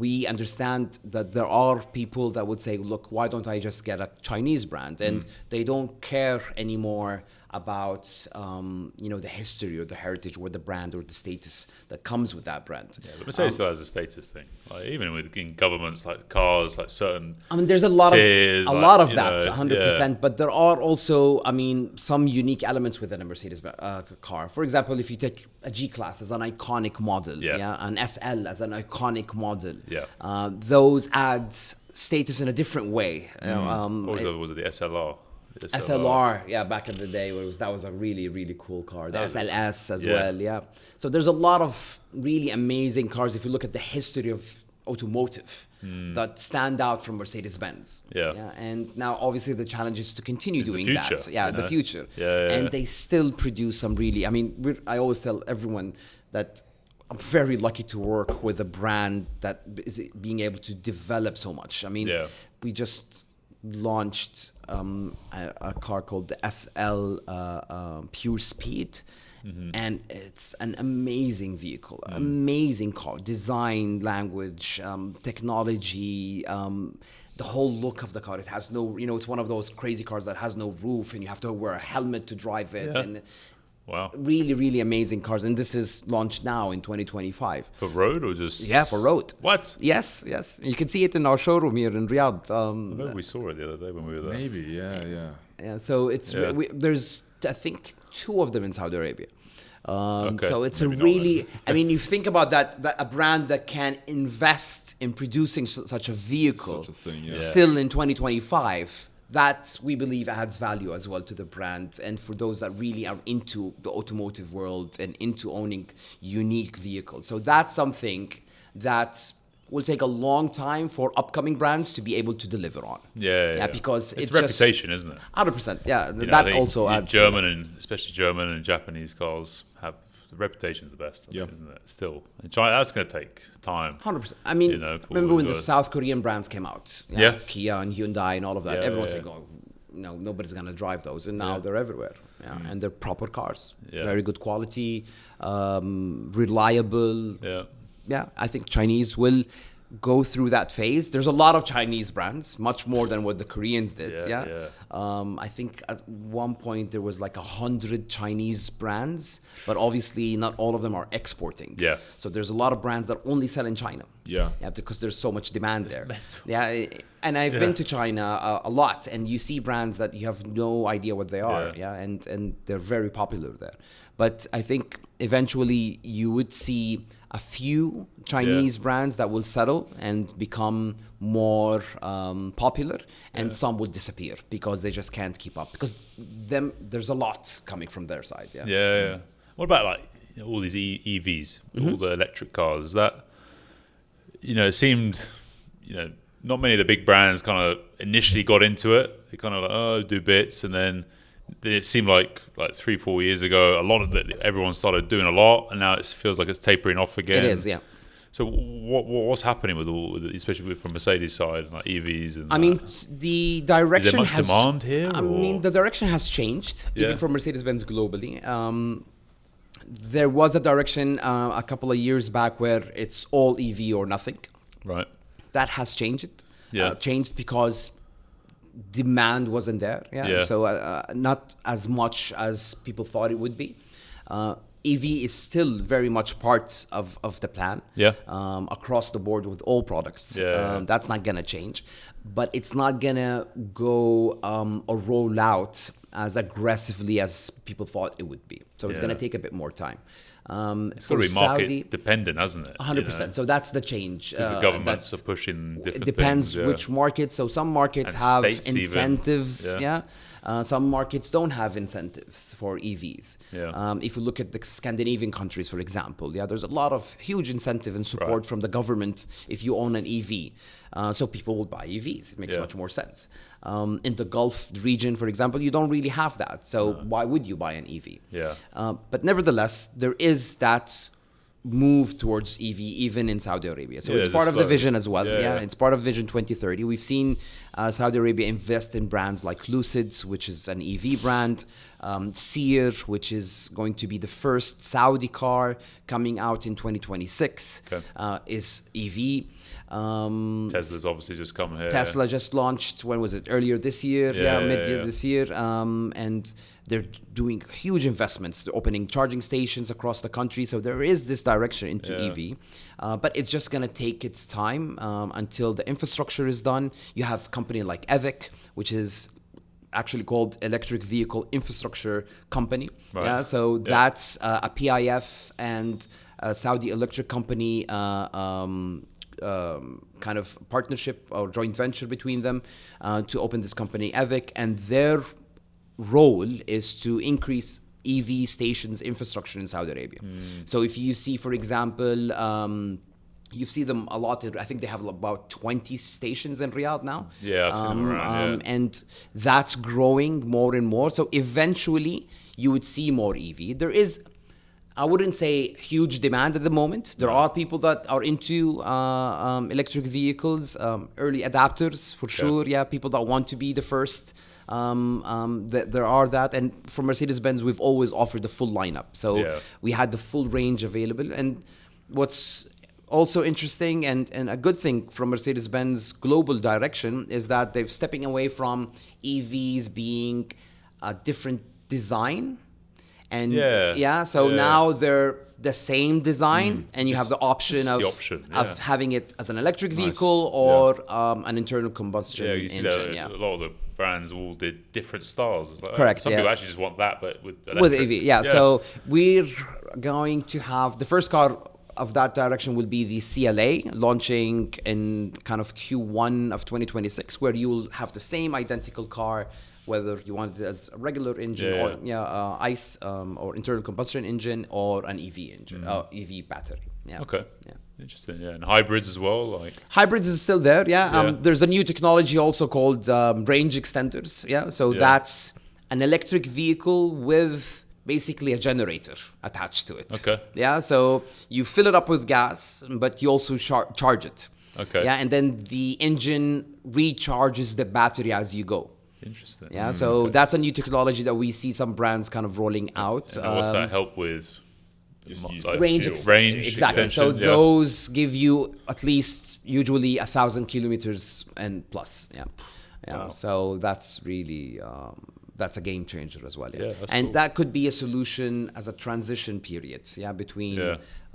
we understand that there are people that would say, look, why don't I just get a Chinese brand? And they don't care anymore about the history or the heritage or the brand or the status that comes with that brand.
But Mercedes still has a status thing. Like, even in governments, like cars, like certain.
There's a lot
tiers,
of that, 100%. But there are also, some unique elements within a Mercedes car. For example, if you take a G-Class as an iconic model, an SL as an iconic model, those add status in a different way.
What was it the SLR?
SLR, back in the day, that was a really, really cool car. The SLS as well, So there's a lot of really amazing cars. If you look at the history of Automotive that stand out from Mercedes-Benz.
Yeah.
And now obviously the challenge is to continue
It's the
doing
future,
that. Yeah,
you
the
know?
future.
Yeah.
And they still produce some really, I mean, I always tell everyone that I'm very lucky to work with a brand that is being able to develop so much. I mean, we just launched a car called the SL Pure Speed. And it's an amazing vehicle, amazing car, design, language, technology, the whole look of the car. It has no, it's one of those crazy cars that has no roof and you have to wear a helmet to drive it.
Yeah.
And
Wow.
really, really amazing cars. And this is launched now in 2025.
For road or just?
Yeah, for road.
What?
Yes. You can see it in our showroom here in Riyadh.
Maybe we saw it the other day when we were there.
Maybe, yeah.
Yeah, so it's there's I think 2 of them in Saudi Arabia. So it's
maybe
a
not
really,
then.
I mean, you think about that a brand that can invest in producing such a vehicle
Such a thing, yeah.
still in 2025, that we believe adds value as well to the brand. And for those that really are into the automotive world and into owning unique vehicles. So that's something that will take a long time for upcoming brands to be able to deliver on.
Yeah.
Because
it's
it's
reputation, isn't it?
100%. Yeah,
You know, I
that
think
also adds.
German and especially German and Japanese cars have the reputation's the best,
Yeah.
isn't it? Still, in China, that's going to take time.
100%. I mean, remember when the
guys.
South Korean brands came out?
Yeah.
Kia and Hyundai and all of that.
Yeah,
Everyone's
yeah.
saying, oh, no, nobody's going to drive those. And now they're everywhere. Yeah. And they're proper cars.
Yeah.
Very good quality, reliable.
Yeah.
Yeah, I think Chinese will go through that phase. There's a lot of Chinese brands, much more than what the Koreans did.
Yeah.
I think at one point there was like 100 Chinese brands, but obviously not all of them are exporting.
Yeah.
So there's a lot of brands that only sell in China.
Yeah.
Because there's so much demand there.
mental.
Yeah, and I've been to China a lot, and you see brands that you have no idea what they are.
Yeah.
And they're very popular there. But I think eventually you would see a few Chinese brands that will settle and become more popular, and some will disappear because they just can't keep up. Because there's a lot coming from their side.
Yeah. What about like all these EVs, all the electric cars? Is that, it seemed, not many of the big brands kind of initially got into it. They kind of like, do bits, and then it seemed like 3-4 years ago, a lot of everyone started doing a lot, and now it feels like it's tapering off again.
It is, yeah.
So what's happening with especially from Mercedes side, like EVs? And
I mean, the direction
is there much
has
demand here?
I mean, the direction has changed, even for Mercedes-Benz globally. There was a direction a couple of years back where it's all EV or nothing.
Right.
That has changed.
Yeah.
Changed because demand wasn't there. So not as much as people thought it would be. EV is still very much part of the plan. Across the board with all products. That's not gonna change, but it's not gonna go or roll out as aggressively as people thought it would be. So it's gonna take a bit more time.
It's got to be market dependent, hasn't it?
100%. So that's the change.
Because the governments are pushing different things.
It depends which market. So some markets
And
have
states even.
incentives. Some markets don't have incentives for EVs. If you look at the Scandinavian countries, for example, there's a lot of huge incentive and support from the government if you own an EV. So people will buy EVs. It makes much more sense. In the Gulf region, for example, you don't really have that. So why would you buy an EV? But nevertheless, there is that move towards EV even in Saudi Arabia. So it's part of the vision as well. It's part of Vision 2030. We've seen Saudi Arabia invest in brands like Lucid, which is an EV brand, Seer, which is going to be the first Saudi car coming out in 2026, is EV.
Tesla's obviously just come here.
Tesla just launched, when was it? Earlier this year, mid-year this year. And they're doing huge investments. They're opening charging stations across the country. So there is this direction into EV. But it's just going to take its time until the infrastructure is done. You have a company like EVIC, which is actually called Electric Vehicle Infrastructure Company. So that's a PIF and a Saudi electric company kind of partnership or joint venture between them to open this company, EVIC, and their role is to increase EV stations infrastructure in Saudi Arabia. So if you see, for example, You see them a lot. I think they have about 20 stations in Riyadh now.
Yeah, I've seen them around,
and that's growing more and more. So eventually, you would see more EV. There is, I wouldn't say huge demand at the moment. There are people that are into electric vehicles, early adapters for sure. Yeah, people that want to be the first. There are that, and for Mercedes-Benz, we've always offered the full lineup. So we had the full range available. And what's also interesting and a good thing from Mercedes-Benz global direction is that they're stepping away from EVs being a different design. And now they're the same design, and you have the option of having it as an electric vehicle or an internal combustion engine.
You see that a lot of the brands all did different styles. It's like,
correct.
Some people actually just want that, but with electric.
With EV, So we're going to have the first car of that direction will be the CLA, launching in kind of Q1 of 2026, where you'll have the same identical car, whether you want it as a regular engine or ICE or internal combustion engine or an EV engine, EV battery. Yeah.
Okay. Yeah. Interesting. Yeah, and hybrids as well. Like
hybrids is still there. There's a new technology also called range extenders. So that's an electric vehicle with basically a generator attached to it.
Okay.
Yeah. So you fill it up with gas, but you also charge it.
Okay.
Yeah, and then the engine recharges the battery as you go.
Interesting.
Yeah, so that's a new technology that we see some brands kind of rolling out.
And what's that help with?
Range
exactly.
Extension. So those give you at least usually 1,000 kilometers and plus. Yeah. Wow. So that's really that's a game changer as well. Yeah, and cool. That could be a solution as a transition period. Yeah, between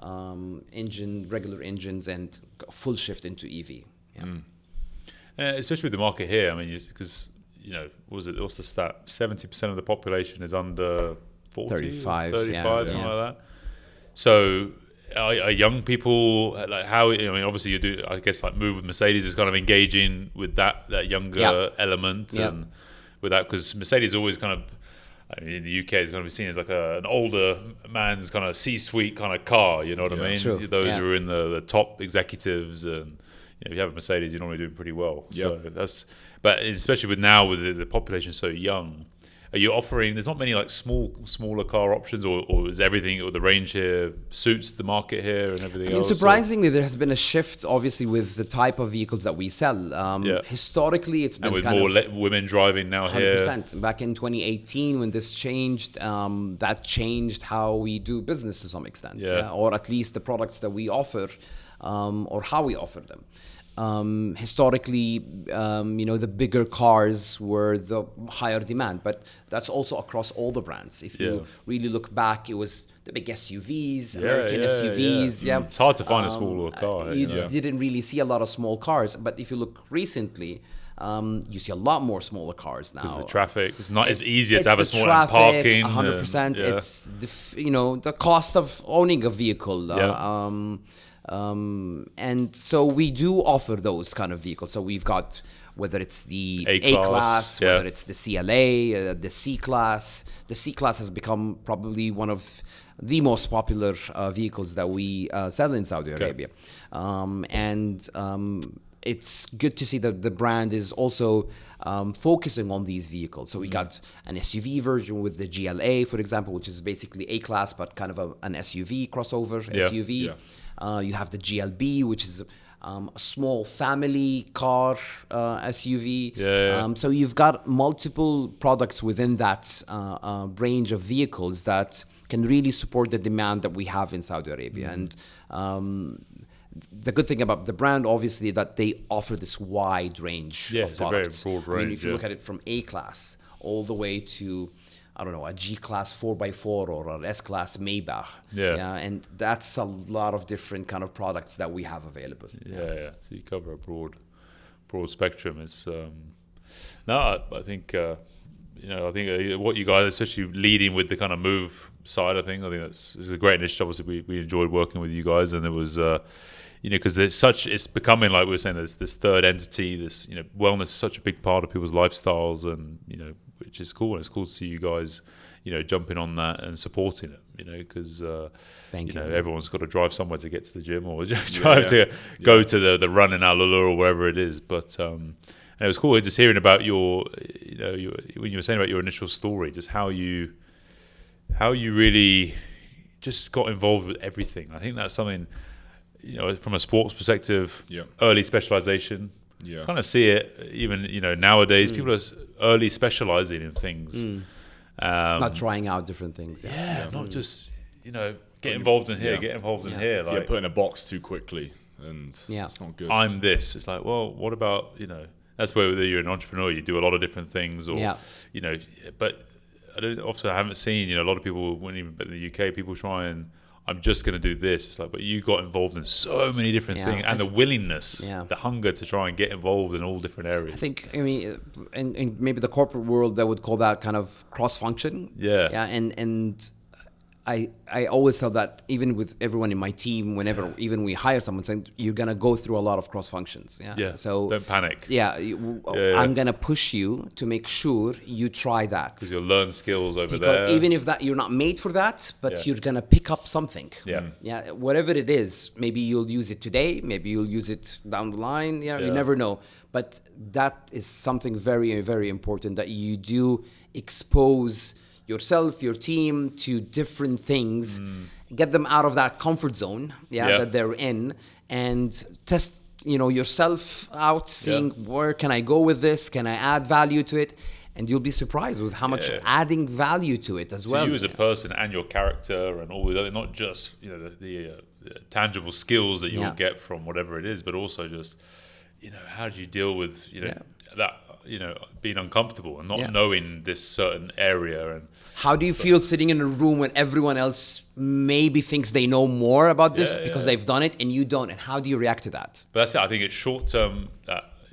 regular engines and full shift into EV. Yeah.
Especially with the market here. I mean, because what's the stat? 70% of the population is under 40, 35, something like that. So are young people like how? I mean, obviously you do. I guess like Move with Mercedes is kind of engaging with that younger element and with that because Mercedes is always kind of. I mean, in the UK, it's going to be seen as like an older man's kind of C-suite kind of car. You know what I mean? True. Those who are in the top executives, and if you have a Mercedes, you're normally doing pretty well. So that's. But especially with the population so young, are you offering? There's not many like smaller car options, or is everything or the range here suits the market here and everything else?
Surprisingly, there has been a shift, obviously, with the type of vehicles that we sell. Historically, it's been
and with more women driving now 100%.
Here. Back in 2018, when this changed, that changed how we do business to some extent, or at least the products that we offer, or how we offer them. Historically, the bigger cars were the higher demand, but that's also across all the brands. If you really look back, it was the big SUVs, American SUVs. Yeah.
It's hard to find a smaller car.
You didn't really see a lot of small cars, but if you look recently, you see a lot more smaller cars now.
Because the traffic, it's not as easier to have a small parking.
100%. It's the cost of owning a vehicle. And so we do offer those kind of vehicles. So we've got whether it's the A-Class, whether it's the CLA, the C-Class. The C-Class has become probably one of the most popular vehicles that we sell in Saudi Arabia. It's good to see that the brand is also focusing on these vehicles. So we got an SUV version with the GLA, for example, which is basically A-Class, but kind of an SUV crossover SUV. Yeah. You have the GLB, which is a small family car SUV. So you've got multiple products within that range of vehicles that can really support the demand that we have in Saudi Arabia. And the good thing about the brand, obviously, that they offer this wide range of products.
It's a very broad range.
I mean, if you look at it from A-Class all the way to, I don't know, a G-Class 4x4 or an S-Class Maybach. And that's a lot of different kind of products that we have available.
So you cover a broad spectrum. It's I think what you guys, especially leading with the kind of Move side, I think that's a great initiative. Obviously, we enjoyed working with you guys, and it was. Because it's becoming, like we were saying, this third entity. This wellness is such a big part of people's lifestyles, and which is cool. And it's cool to see you guys, jumping on that and supporting it, because everyone's got to drive somewhere to get to the gym, or drive to go to the run in Alula or wherever it is. But and it was cool just hearing about when you were saying about your initial story, just how you really just got involved with everything. I think that's something, from a sports perspective, early specialization.
Yeah.
Kind of see it even, nowadays, people are early specializing in things.
Not trying out different things.
Not just, get involved in here, get involved in here. Like,
put in a box too quickly, and it's not good.
I'm this. It's like, well, what about, that's where you're an entrepreneur, you do a lot of different things, or, but I haven't seen, a lot of people, when even in the UK, people try and, I'm just going to do this. It's like, but you got involved in so many different things, and the willingness, the hunger to try and get involved in all different areas.
I think, in maybe the corporate world, they would call that kind of cross-function. And I always tell that even with everyone in my team, whenever even we hire someone, saying you're gonna go through a lot of cross functions. So
don't panic.
I'm gonna push you to make sure you try that,
because you'll learn skills over there.
Because even if that you're not made for that, but you're gonna pick up something. Whatever it is, maybe you'll use it today, maybe you'll use it down the line. You never know. But that is something very, very important, that you do expose yourself, your team, to different things, get them out of that comfort zone that they're in, and test yourself out, seeing where can I go with this, can I add value to it, and you'll be surprised with how much adding value to it as well.
You as a person and your character and all the other, not just the tangible skills that you'll get from whatever it is, but also just how do you deal with that, being uncomfortable and not knowing this certain area. And
how do you feel sitting in a room when everyone else maybe thinks they know more about this because they've done it and you don't, and how do you react to that?
But that's it. I think it's short term,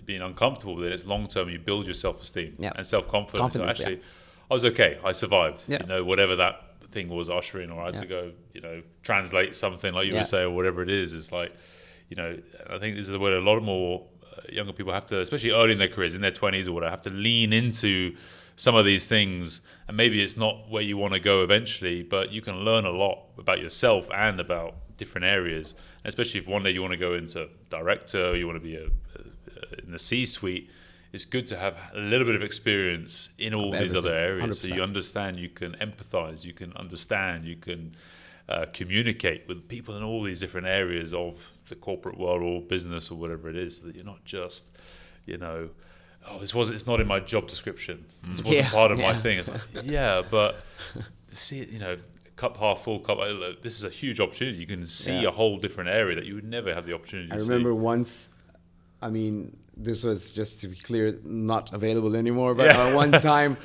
being uncomfortable with it. It's long term, you build your self-esteem and self-confidence. Actually, I was okay, I survived, whatever that thing was, ushering, or I had to go, translate something like you were saying, or whatever it is. It's like, I think this is where a lot more younger people have to, especially early in their careers, in their 20s or whatever, have to lean into some of these things. And maybe it's not where you want to go eventually, but you can learn a lot about yourself and about different areas. And especially if one day you want to go into director, you want to be in the C-suite, it's good to have a little bit of experience in all these other areas. 100%. So you understand, you can empathize, you can understand, you can communicate with people in all these different areas of the corporate world or business or whatever it is, so that you're not just, it's not in my job description. This wasn't part of my thing. It's like, but see it, cup half full, cup. This is a huge opportunity. You can see a whole different area that you would never have the opportunity to see.
I remember once, this was, just to be clear, not available anymore, but one time,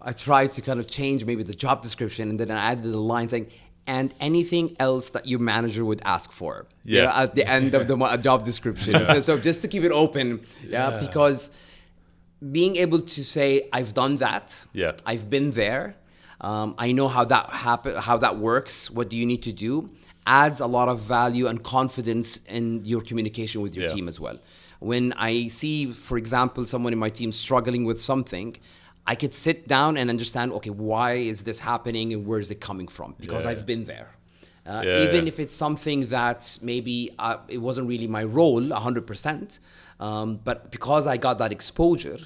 I tried to kind of change maybe the job description, and then I added the line saying, and anything else that your manager would ask for at the end of the job description. So just to keep it open, because being able to say, I've done that, I've been there, I know how that how that works, what do you need to do, adds a lot of value and confidence in your communication with your team as well. When I see, for example, someone in my team struggling with something, I could sit down and understand, okay, why is this happening and where is it coming from? Because I've been there. Even if it's something that maybe it wasn't really my role 100%, but because I got that exposure.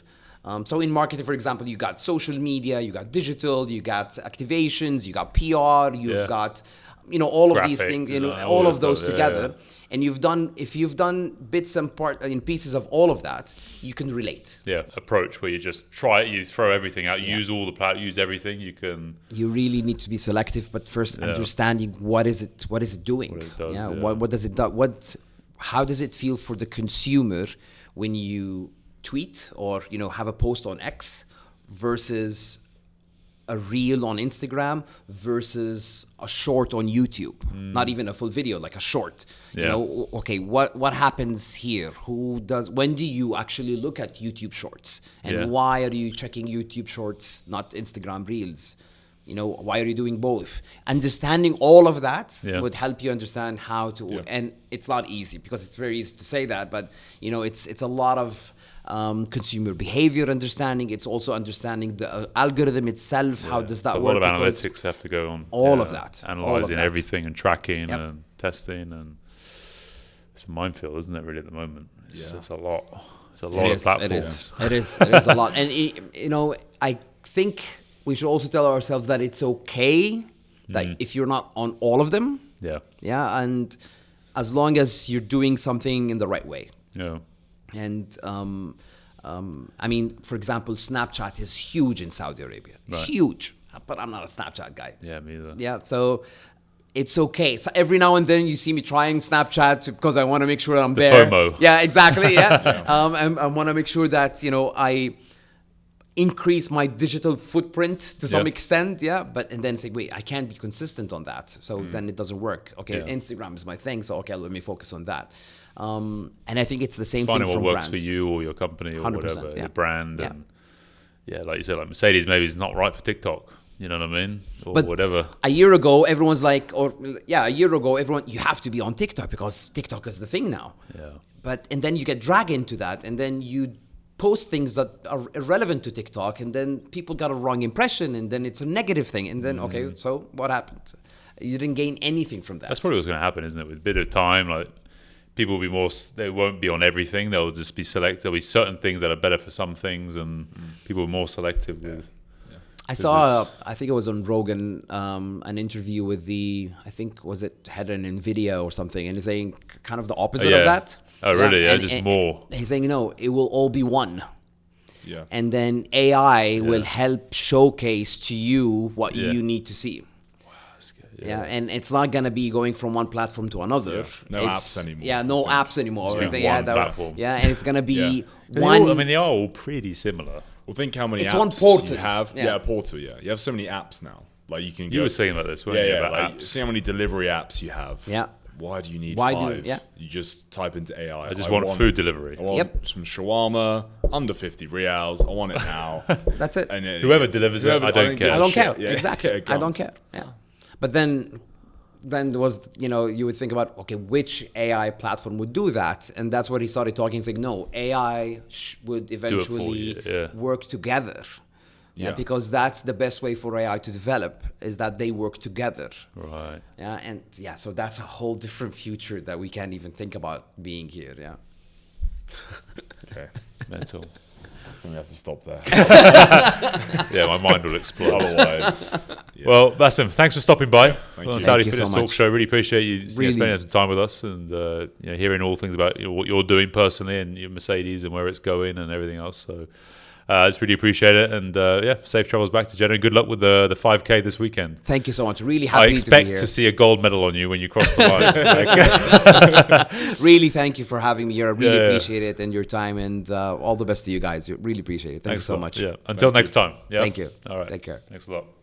So in marketing, for example, you got social media, you got digital, you got activations, you got PR, you've got all of these things, all of those together. And if you've done bits and pieces of all of that, you can relate.
Approach where you just try it, you throw everything out, use all the use everything you can.
You really need to be selective, but first understanding what is it doing?
What it does,
what does it do? How does it feel for the consumer when you tweet or have a post on X versus a reel on Instagram versus a short on YouTube, not even a full video, like a short. Okay, what happens here? When do you actually look at YouTube shorts? And why are you checking YouTube shorts, not Instagram reels? why are you doing both? Understanding all of that
Yeah.
would help you understand how to.
Yeah.
And it's not easy because it's very easy to say that, but it's a lot of consumer behavior understanding. It's also understanding the algorithm itself. How does that
So
work?
a lot of
Because
analytics have to go on.
all of that.
Analyzing everything and tracking
Yep.
and testing, and it's a minefield, isn't it? Really, at the moment, it's a lot. It's a lot of platforms.
It is a lot. And I think we should also tell ourselves that it's okay that if you're not on all of them.
Yeah.
And as long as you're doing something in the right way.
Yeah.
And I mean, for example, Snapchat is huge in Saudi Arabia.
Right.
Huge. But I'm not a Snapchat guy.
Yeah, me either.
Yeah, so it's okay. So every now and then you see me trying Snapchat because I want to make sure that I'm there.
FOMO.
Yeah, exactly. Yeah. I want to make sure that, I increase my digital footprint to some extent. Yeah. And then say, wait, I can't be consistent on that. So then it doesn't work. Okay.
Yeah.
Instagram is my thing. So, okay, let me focus on that. And I think it's the same
Finding
thing
what
from
works
brands.
for you or your company or
100%,
whatever,
yeah.
your brand.
Yeah.
And like you said, like Mercedes maybe is not right for TikTok. You know what I mean? Or
But
whatever.
a year ago, everyone's like, you have to be on TikTok because TikTok is the thing now.
Yeah.
And then you get dragged into that, and then you post things that are irrelevant to TikTok, and then people got a wrong impression, and then it's a negative thing. And then, okay, so what happened? You didn't gain anything from that.
That's probably what's going to happen, isn't it? With a bit of time, like people will be more. They won't be on everything. They'll just be select. There'll be certain things that are better for some things, and people are more selective with.
I saw, I think it was on Rogan, an interview with was it head of NVIDIA or something, and he's saying kind of the opposite of that.
Oh, really? Yeah,
And-
just
and-
more.
He's saying, no, it will all be one.
Yeah.
And then AI will help showcase to you what
Yeah.
you need to see.
That's good.
Yeah, and it's not gonna be going from one platform to another.
No apps anymore,
Yeah, no
I think.
apps anymore.
Just
I
be
think,
one
that-
platform.
Yeah, and it's gonna be
They
one.
they are all pretty similar.
Well, think how many
It's
apps
one portal.
you have.
Yeah.
Yeah, a portal. Yeah, you have so many apps now. Like you can.
You
go,
were saying about this, weren't
yeah,
you?
yeah.
About
Like,
apps.
see how many delivery apps you have.
Yeah.
Why do you need
Why do you-
five?
yeah.
You just type into AI.
I just want food delivery.
I want
Yep.
some shawarma under 50 reals. I want it now.
That's it.
And then
Whoever delivers it, I don't care.
I don't
shit.
care.
Yeah,
Exactly.
yeah, it
I don't
comes.
care. Yeah. But then there was, you would think about, okay, which AI platform would do that? And that's what he started talking. He's like, no, AI would eventually
you, yeah.
work together. Yeah,
Yeah.
because that's the best way for AI to develop, is that they work together.
Right.
Yeah, and so that's a whole different future that we can't even think about being here. Yeah.
Okay.
Mental.
We have to stop there.
Yeah, my mind will explode.
Otherwise. Yeah.
Well, Basim, thanks for stopping by
Thank
on
you.
Saudi
Thank you so
Fitness Talk
much.
Show. Really appreciate you
Really.
spending some time with us and hearing all things about what you're doing personally and your Mercedes and where it's going and everything else. So I just really appreciate it. And safe travels back to Jeddah. And good luck with the 5K this weekend.
Thank you so much. Really
I
happy to be
expect
here.
to see a gold medal on you when you cross the line.
Really, thank you for having me here. I really
Yeah.
appreciate it and your time, and all the best to you guys. Really appreciate it. Thank you
Thanks
so
a lot.
much.
Yeah. Until next time. Yeah.
Thank you.
All right.
Take care.
Thanks a lot.